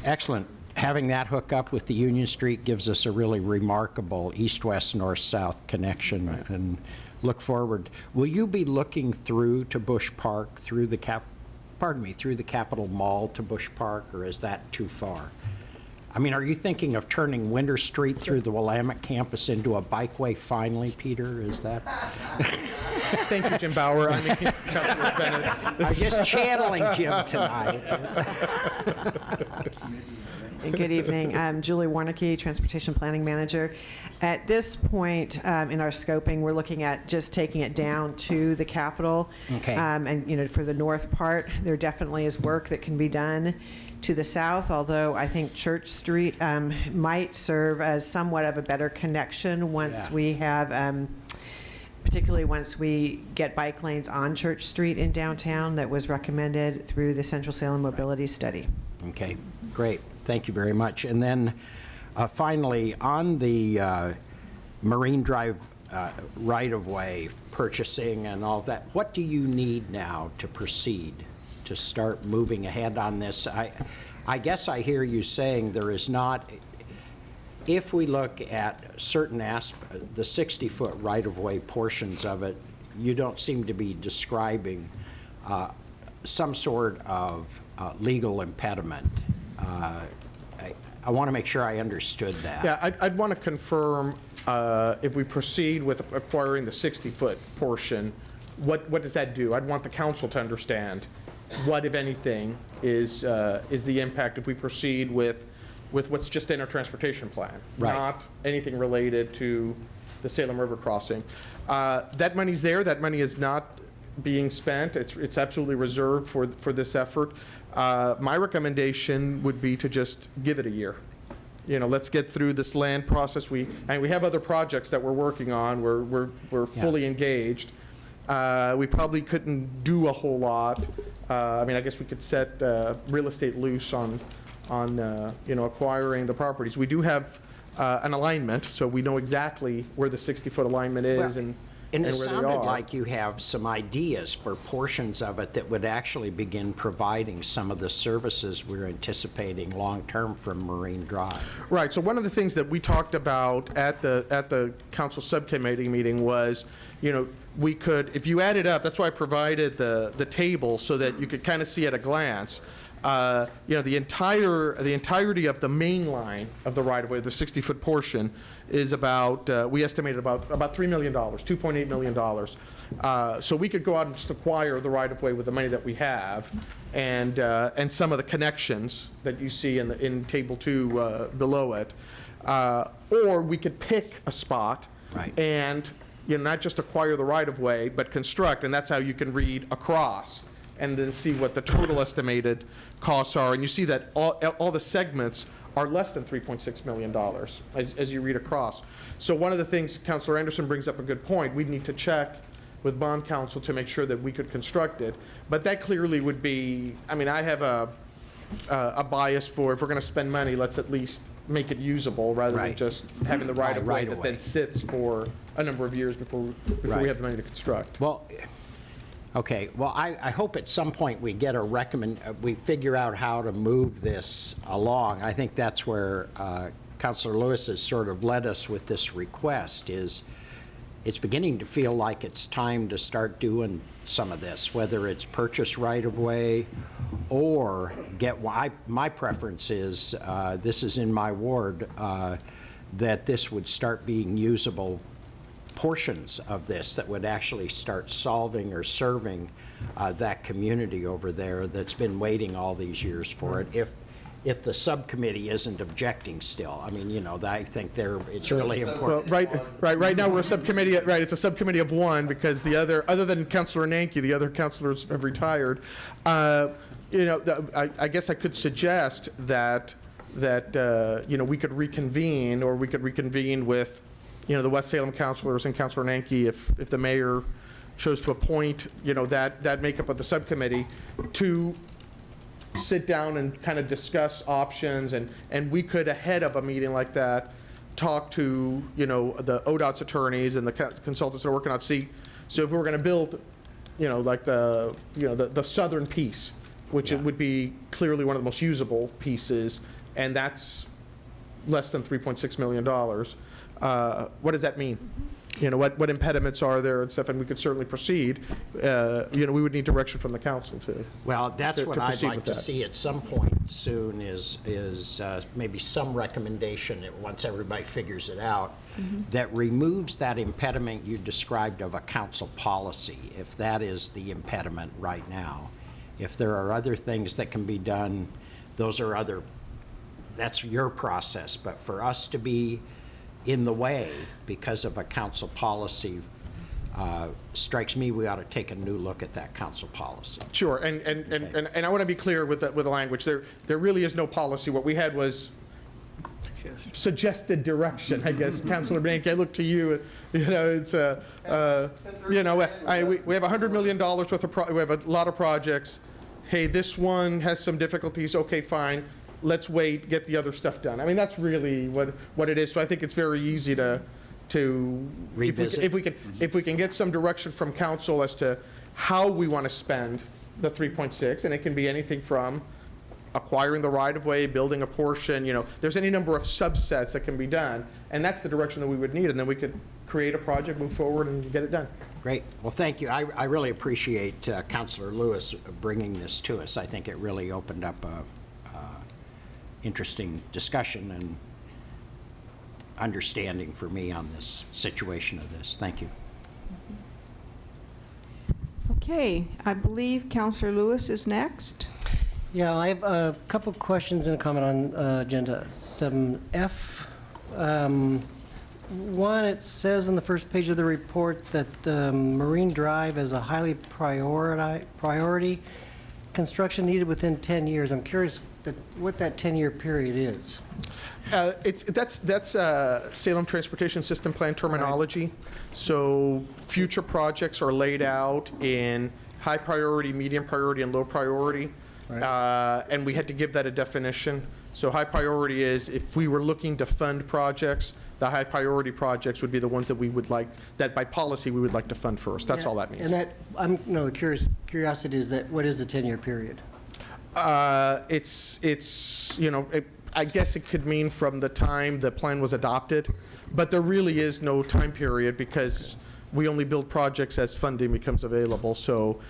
Excellent. Having that hook up with the Union Street gives us a really remarkable east-west, north-south connection, and look forward. Will you be looking through to Bush Park, through the pardon me, through the Capitol Mall to Bush Park, or is that too far? I mean, are you thinking of turning Winter Street through the Willamette campus into a bikeway finally, Peter? Is that? Thank you, Jim Bauer. I mean, Councilor Bennett. I'm just channeling Jim tonight. Good evening. I'm Julie Warnicki, Transportation Planning Manager. At this point in our scoping, we're looking at just taking it down to the Capitol. Okay. And, you know, for the north part, there definitely is work that can be done to the south, although I think Church Street might serve as somewhat of a better connection once we have, particularly once we get bike lanes on Church Street in downtown that was recommended through the Central Salem Mobility Study. Okay, great. Thank you very much. And then finally, on the Marine Drive right-of-way purchasing and all that, what do you need now to proceed, to start moving ahead on this? I guess I hear you saying there is not, if we look at certain the 60-foot right-of-way portions of it, you don't seem to be describing some sort of legal impediment. I want to make sure I understood that. Yeah, I'd want to confirm if we proceed with acquiring the 60-foot portion, what does that do? I'd want the council to understand what, if anything, is the impact if we proceed with what's just in our transportation plan, not anything related to the Salem River crossing. That money's there. That money is not being spent. It's absolutely reserved for this effort. My recommendation would be to just give it a year. You know, let's get through this land process. We have other projects that we're working on. We're fully engaged. We probably couldn't do a whole lot. I mean, I guess we could set real estate loose on you know, acquiring the properties. We do have an alignment, so we know exactly where the 60-foot alignment is and it where sounded they are. like you have some ideas for portions of it that would actually begin providing some of the services we're anticipating long-term from Marine Drive. Right. So one of the things that we talked about at the council subcommittee meeting was, you know, we could, if you add it up, that's why I provided the table so that you could kind of see at a glance. You know, the entirety of the main line of the right-of-way, the 60-foot portion, is about, we estimated about $3 million, $2.8 million. So we could go out and just acquire the right-of-way with the money that we have, and some of the connections that you see in Table 2 below it. Or we could pick a spot and, you know, not just acquire the right-of-way, but construct, and that's how you can read across and then see what the total estimated costs are. And you see that all the segments are less than $3.6 million as you read across. So one of the things, Councilor Andersen brings up a good point, we'd need to check with bond counsel to make sure that we could construct it. But that clearly would be, I mean, I have a bias for, if we're going to spend money, let's at least make it usable rather than just having the right-of-way that then sits for a number of years before we have the money to construct. Well, okay, well, I hope at some point we get we figure out how to move this along. I think that's where Councilor Lewis has sort of led us with this request, is it's beginning to feel like it's time to start doing some of this, whether it's purchase right-of-way or my preference is, this is in my ward, that this would start being usable portions of this that would actually start solving or serving that community over there that's been waiting all these years for it, if the subcommittee isn't objecting still. I mean, you know, I think it's really important. Well, right now we're a subcommittee, it's a subcommittee of one, because the other than Councilor Nanke, the other councilors have retired. You know, I guess I could suggest that you know, we could reconvene, or we could reconvene with, you know, the West Salem councilors and Councilor Nanke, if the mayor chose to appoint, you know, that makeup of the subcommittee, to sit down and kind of discuss options, and we could, ahead of a meeting like that, talk to, you know, the ODOT's attorneys and the consultants that are working on so if we were going to build, you know, like the southern piece, which it would be clearly one of the most usable pieces, and that's less than $3.6 million. What does that mean? what impediments are there and stuff, and we could certainly proceed. We would need direction from the council to. Well, that's to what I'd proceed like with to that. see at some point soon is maybe some recommendation, once everybody figures it out, that removes that impediment you described of a council policy, if that is the impediment right now. If there are other things that can be done, that's your process. But for us to be in the way because of a council policy, strikes me we ought to take a new look at that council policy. Sure, and I want to be clear with the language. There really is no policy. What we had was suggested direction, I guess. Councilor Nanke, I look to you. It's we have $100 million worth of we have a lot of projects. Hey, this one has some difficulties. Okay, fine. Let's wait, get the other stuff done. I mean, that's really what it is. So I think it's very easy to revisit. If we can get some direction from council as to how we want to spend the 3.6, and it can be anything from acquiring the right-of-way, building a portion, there's any number of subsets that can be done, and that's the direction that we would need, and then we could create a project, move forward, and get it done. Great. Well, thank you. I really appreciate Councilor Lewis bringing this to us. I think it really opened up a interesting discussion and understanding for me on this situation of this. Thank you. Okay, I believe Councilor Lewis is next. Yeah, I have a couple questions and a comment on Agenda 7F. One, it says on the first page of the report that Marine Drive is a highly priority construction needed within 10 years. I'm curious what that 10-year period is. That's Salem Transportation System Plan terminology. Right. So future projects are laid out in high priority, medium priority, and low priority. Right. And we had to give that a definition. So high priority is if we were looking to fund projects, the high priority projects would be the ones that we would like, that by policy we would like to fund first. That's all that means. And the curiosity is that what is the 10-year period? I guess it could mean from the time the plan was adopted, but there really is no time period because we only build projects as funding becomes available. So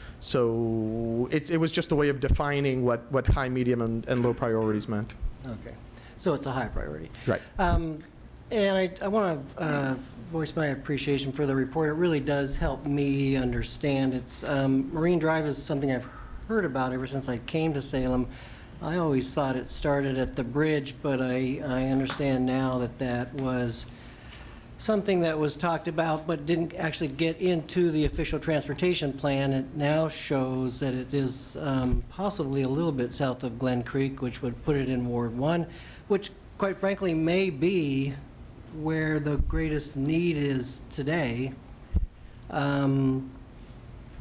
it was just a way of defining what high, medium, and low priorities meant. Okay, so it's a high priority. Right. And I want to voice my appreciation for the report. It really does help me understand. It's Marine Drive is something I've heard about ever since I came to Salem. I always thought it started at the bridge, but I understand now that was something that was talked about but didn't actually get into the official transportation plan. It now shows that it is possibly a little bit south of Glen Creek, which would put it in Ward 1, which quite frankly may be where the greatest need is today.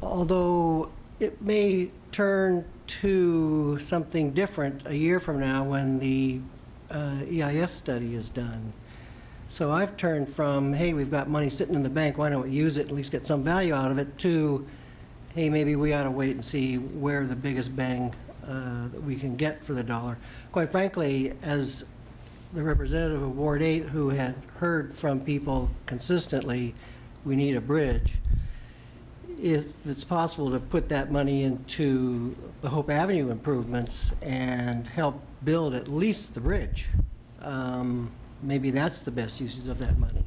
Although it may turn to something different a year from now when the EIS study is done. So I've turned from, hey, we've got money sitting in the bank, why don't we use it, at least get some value out of it, to, hey, maybe we ought to wait and see where the biggest bang that we can get for the dollar. Quite frankly, as the representative of Ward 8 who had heard from people consistently, we need a bridge, if it's possible to put that money into the Hope Avenue improvements and help build at least the bridge, maybe that's the best uses of that money.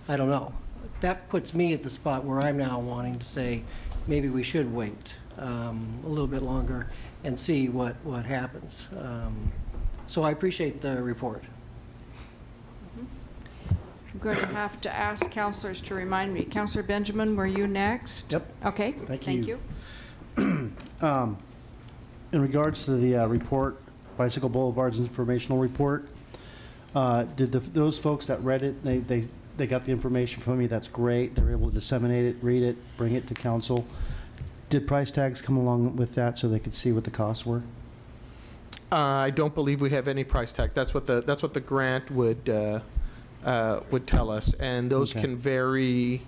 I don't know. That puts me at the spot where I'm now wanting to say maybe we should wait a little bit longer and see what happens. So I appreciate the report. I'm going to have to ask councilors to remind me. Councilor Benjamin, were you next? Yep. Okay, Thank you. you. In regards to the report, Bicycle Boulevard's informational report, did those folks that read it, they got the information from me, that's great. They were able to disseminate it, read it, bring it to council. Did price tags come along with that so they could see what the costs were? I don't believe we have any price tags. That's what the grant would tell us, and those can vary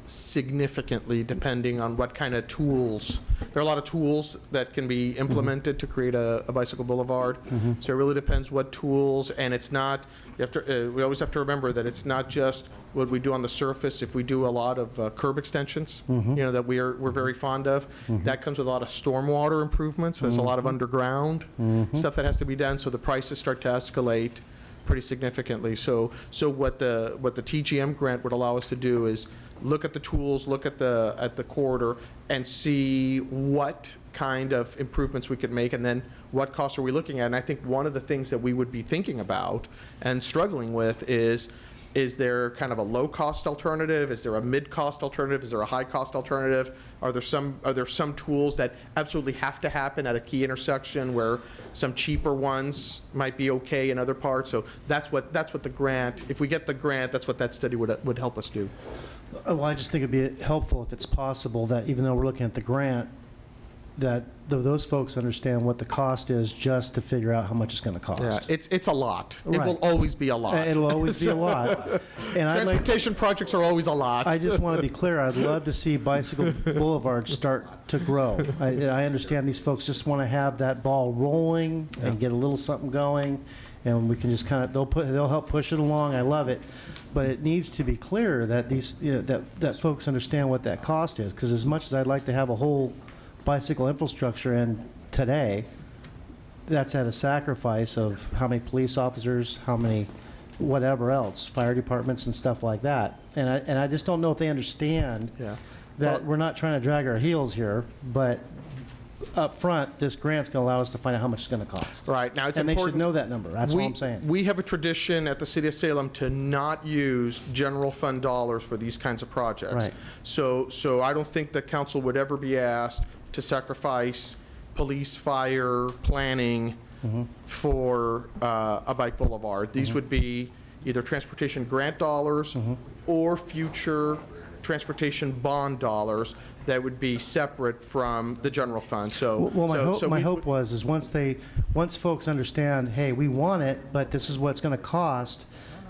significantly depending on what kind of tools. There are a lot of tools that can be implemented to create a bicycle boulevard. So it really depends what tools, and it's not, you have to, we always have to remember that it's not just what we do on the surface. If we do a lot of curb extensions, you know, that we're very fond of, that comes with a lot of stormwater improvements. There's a lot of underground stuff that has to be done, so the prices start to escalate pretty significantly. So what the TGM grant would allow us to do is look at the tools, look at the corridor, and see what kind of improvements we could make, and then what costs are we looking at. And I think one of the things that we would be thinking about and struggling with is there kind of a low-cost alternative? Is there a mid-cost alternative? Is there a high-cost alternative? Are there some tools that absolutely have to happen at a key intersection where some cheaper ones might be okay in other parts? So that's what the grant, if we get the grant, that's what that study would help us do. Well, I just think it'd be helpful if it's possible that even though we're looking at the grant, that those folks understand what the cost is just to figure out how much it's going to cost. Yeah, it's a lot. Right. It will always be a lot. It'll always be a lot. And transportation projects are always a lot. I just want to be clear. I'd love to see bicycle boulevards start to grow. I understand these folks just want to have that ball rolling and get a little something going, and we can just kind of they'll help push it along. I love it. But it needs to be clear that that folks understand what that cost is, because as much as I'd like to have a whole bicycle infrastructure in today, that's at a sacrifice of how many police officers, how many whatever else, fire departments and stuff like that. And I just don't know if they understand that we're not trying to drag our heels here, but up front, this grant's going to allow us to find out how much it's going to cost. Right. Now, it's and important. They should know that number. That's what I'm saying. We have a tradition at the City of Salem to not use general fund dollars for these kinds of projects. Right. So I don't think the council would ever be asked to sacrifice police, fire, planning for a bike boulevard. These would be either transportation grant dollars or future transportation bond dollars that would be separate from the general fund. So, my hope was once folks understand, hey, we want it, but this is what it's going to cost.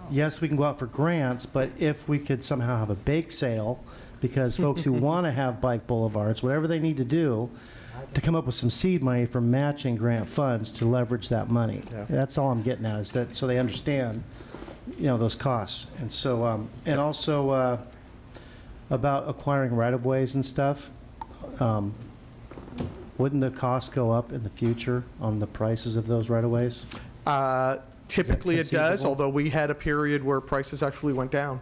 Yes, we can go out for grants, but if we could somehow have a bake sale, because folks who want to have bike boulevards, whatever they need to do, to come up with some seed money for matching grant funds to leverage that money. Yeah. That's all I'm getting at, is that so they understand, those costs. And so, and also about acquiring right-of-ways and stuff, wouldn't the cost go up in the future on the prices of those right-of-ways? Typically it does, although we had a period where prices actually went down.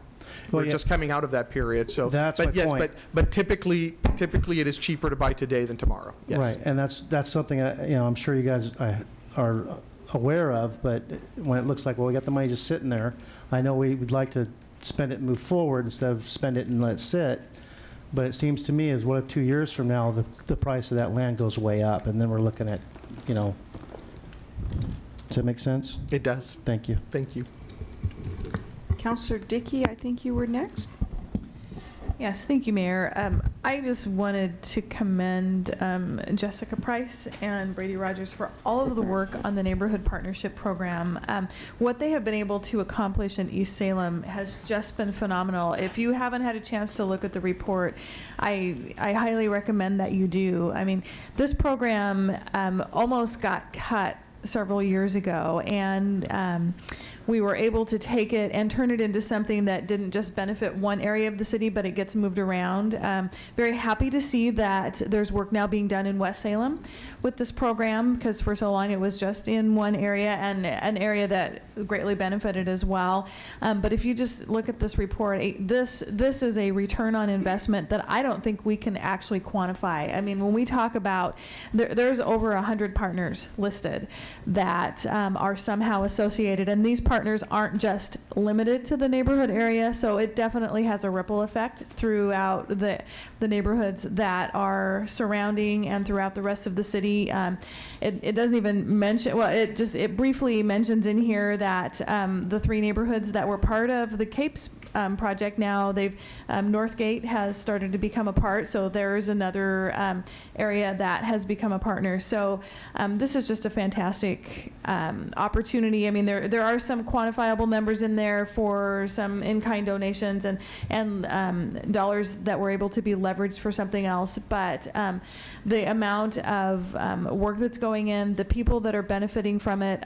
We're just coming out of that period. So that's my point. But typically it is cheaper to buy today than tomorrow. Yes. Right, and that's something I'm sure you guys are aware of. But when it looks like, well, we got the money just sitting there, I know we would like to spend it and move forward instead of spend it and let it sit. But it seems to me as what if 2 years from now the price of that land goes way up, and then we're looking at, Does that make sense? It does. Thank you. Thank you. Councilor Dickey, I think you were next. Yes, thank you, Mayor. I just wanted to commend Jessica Price and Brady Rogers for all of the work on the Neighborhood Partnership Program. What they have been able to accomplish in East Salem has just been phenomenal. If you haven't had a chance to look at the report, I highly recommend that you do. I mean, this program almost got cut several years ago, and we were able to take it and turn it into something that didn't just benefit one area of the city, but it gets moved around. Very happy to see that there's work now being done in West Salem with this program, because for so long it was just in one area, and an area that greatly benefited as well. But if you just look at this report, this is a return on investment that I don't think we can actually quantify. I mean, when we talk about, there's over 100 partners listed that are somehow associated, and these partners aren't just limited to the neighborhood area, so it definitely has a ripple effect throughout the neighborhoods that are surrounding and throughout the rest of the city. It doesn't even mention, well, it briefly mentions in here that the 3 neighborhoods that were part of the Capes project, now Northgate has started to become a part, so there's another area that has become a partner. So this is just a fantastic opportunity. I mean, there are some some quantifiable numbers in there for some in-kind donations and dollars that were able to be leveraged for something else. But the amount of work that's going in, the people that are benefiting from it,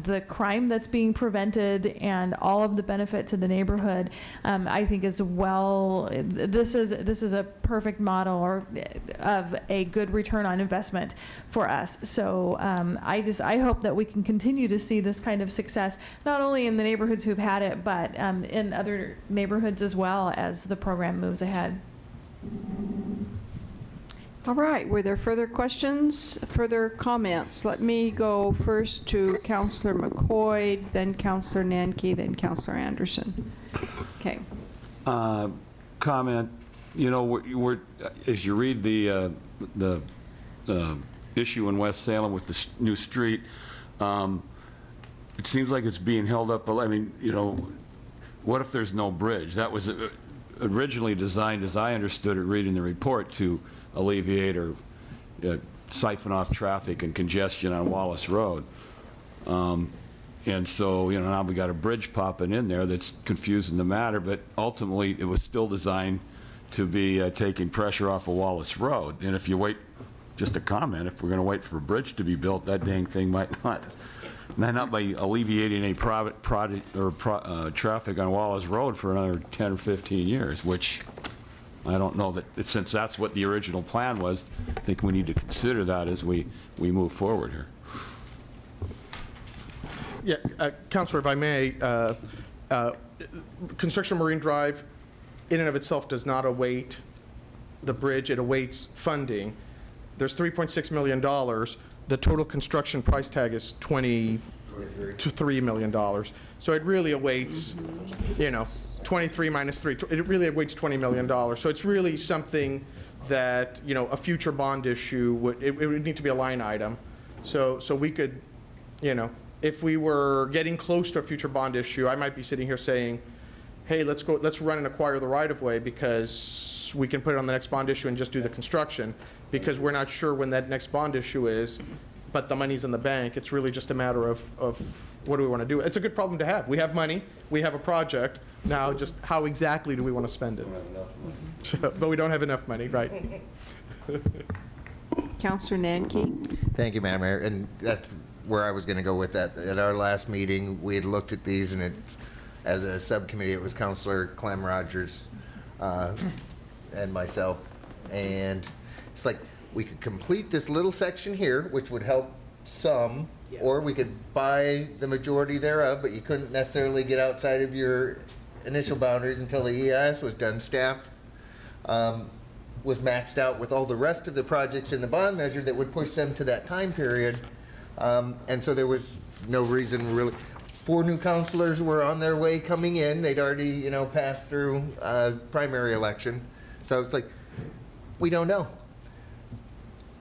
the crime that's being prevented, and all of the benefit to the neighborhood, I think is this is a perfect model of a good return on investment for us. So I hope that we can continue to see this kind of success, not only in the neighborhoods who've had it, but in other neighborhoods as well as the program moves ahead. All right, were there further questions, further comments? Let me go first to Councilor McCoy, then Councilor Nanke, then Councilor Andersen. Okay. Comment, you know, as you read the issue in West Salem with the new street, it seems like it's being held up. I mean, you know, what if there's no bridge? That was originally designed, as I understood it reading the report, to alleviate or siphon off traffic and congestion on Wallace Road. And so, you know, now we got a bridge popping in there that's confusing the matter, but ultimately it was still designed to be taking pressure off of Wallace Road. And if you wait, just a comment, if we're going to wait for a bridge to be built, that dang thing might not be alleviating any private traffic on Wallace Road for another 10 or 15 years, which I don't know that, since that's what the original plan was, I think we need to consider that as we move forward here. Yeah, Councilor, if I may, construction of Marine Drive in and of itself does not await the bridge. It awaits funding. There's $3.6 million. The total construction price tag is $23 million. So it really awaits, you know, 23 minus 3. It really awaits $20 million. So it's really something that, you know, a future bond issue it would need to be a line item. So we could, you know, if we were getting close to a future bond issue, I might be sitting here saying, hey, let's run and acquire the right-of-way because we can put it on the next bond issue and just do the construction, because we're not sure when that next bond issue is, but the money's in the bank. It's really just a matter of what do we want to do. It's a good problem to have. We have money. We have a project. Now, just how exactly do we want to spend it? But we don't have enough money, right? Councilor Nanke. Thank you, Madam Mayor. And that's where I was going to go with that. At our last meeting, we had looked at these, and as a subcommittee, it was Councilor Clem Rogers and myself. And it's like we could complete this little section here, which would help some, or we could buy the majority thereof, but you couldn't necessarily get outside of your initial boundaries until the EIS was done. Staff was maxed out with all the rest of the projects in the bond measure that would push them to that time period. And so there was no reason really. 4 new councilors were on their way coming in. They'd already, you know, passed through primary election. So it's like, we don't know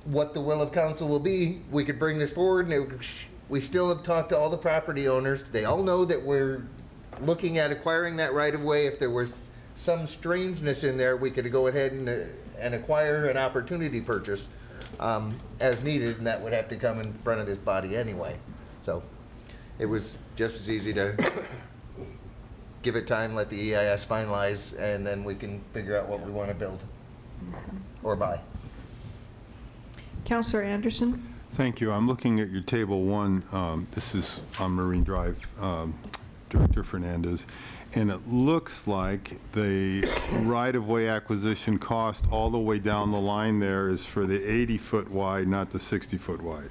what the will of council will be. We could bring this forward, and we still have talked to all the property owners. They all know that we're looking at acquiring that right of way. If there was some strangeness in there, we could go ahead and acquire an opportunity purchase as needed, and that would have to come in front of this body anyway. So it was just as easy to give it time, let the EIS finalize, and then we can figure out what we want to build or buy. Councilor Andersen. Thank you. I'm looking at your table 1. This is on Marine Drive, Director Fernandez. And it looks like the right-of-way acquisition cost all the way down the line there is for the 80-foot wide, not the 60-foot wide.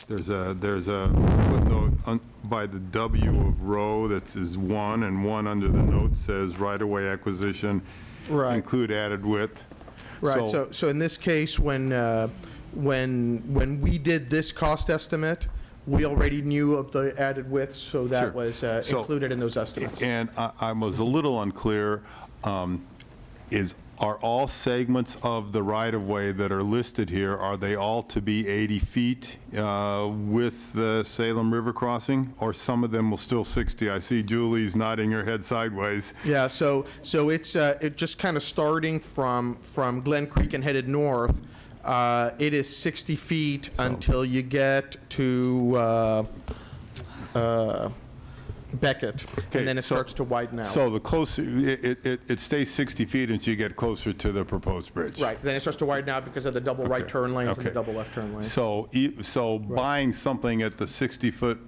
There's a footnote by the W of row that says 1, and 1 under the note says right-of-way acquisition, right, include added width. Right. So in this case, when we did this cost estimate, we already knew of the added width, so that was included in those estimates. And I was a little unclear. Are all segments of the right-of-way that are listed here, are they all to be 80 feet with the Salem River crossing, or some of them will still 60? I see Julie's nodding her head sideways. Yeah, so it's just kind of starting from Glen Creek and headed north. It is 60 feet until you get to Beckett, and then it starts to widen out. So the closer, it stays 60 feet until you get closer to the proposed bridge. Right, then it starts to widen out because of the double right turn lanes and the double left turn lanes. So buying something at the 60-foot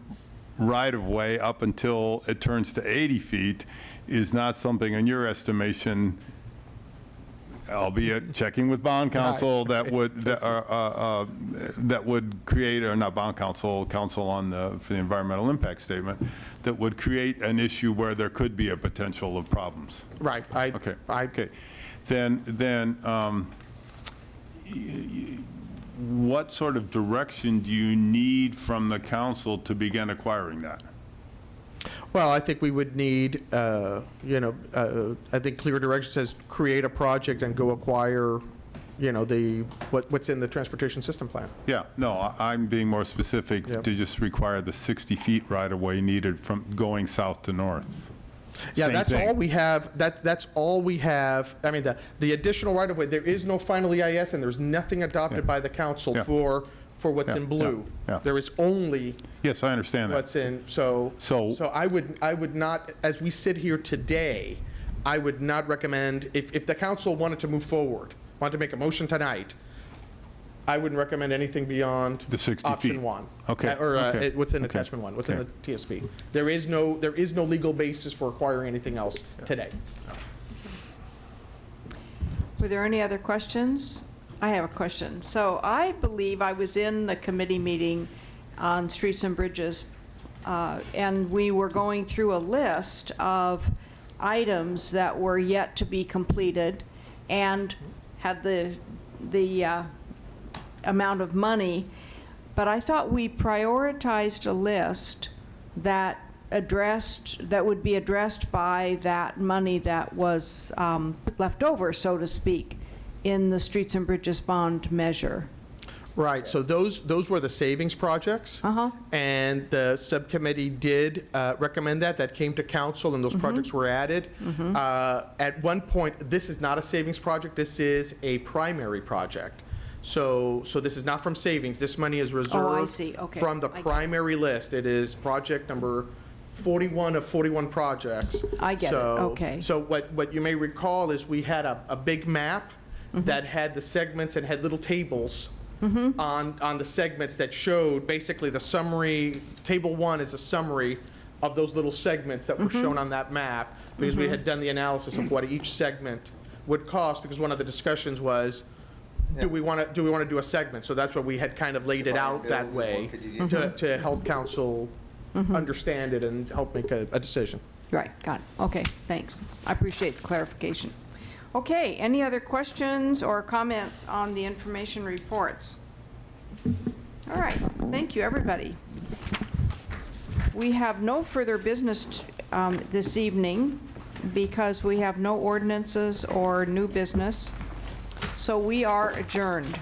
right-of-way up until it turns to 80 feet is not something, in your estimation, albeit checking with bond counsel, that would create, or not bond counsel, counsel on for the environmental impact statement, that would create an issue where there could be a potential of problems. Right. Okay. Then what sort of direction do you need from the council to begin acquiring that? Well, I think we would need, I think clear direction says create a project and go acquire, what's in the transportation system plan. Yeah, no, I'm being more specific to just require the 60 feet right-of-way needed from going south to north. Yeah, Same that's thing. all we have. That's all we have. I mean, the additional right-of-way, there is no final EIS, and there's nothing adopted by the council for what's in blue. There is only yes, I understand that. what's in. So I would not, as we sit here today, I would not recommend, if the council wanted to move forward, wanted to make a motion tonight, I wouldn't recommend anything beyond the 60 option feet. 1. Okay. Or Okay. what's in Okay. attachment 1, what's in Okay. the TSP. There is no legal basis for acquiring anything else today. Were there any other questions? I have a question. So I believe I was in the committee meeting on streets and bridges, and we were going through a list of items that were yet to be completed and had the amount of money. But I thought we prioritized a list that would be addressed by that money that was left over, so to speak, in the Streets and Bridges bond measure. Right, so those were the savings projects. And the subcommittee did recommend that. That came to council, and those projects were added. At one point, this is not a savings project, this is a primary project. So this is not from savings, this money is reserved from the primary list. It is project number 41 of 41 projects. I get it, okay. So what you may recall is we had a big map that had the segments and had little tables on the segments that showed basically the summary. Table 1 is a summary of those little segments that were shown on that map, because we had done the analysis of what each segment would cost, because one of the discussions was, do we want to do a segment? So that's what we had kind of laid it out that way to help council understand it and help make a decision. Right, got it. Okay, thanks. I appreciate the clarification. Okay, any other questions or comments on the information reports? All right, thank you, everybody. We have no further business this evening because we have no ordinances or new business, so we are adjourned.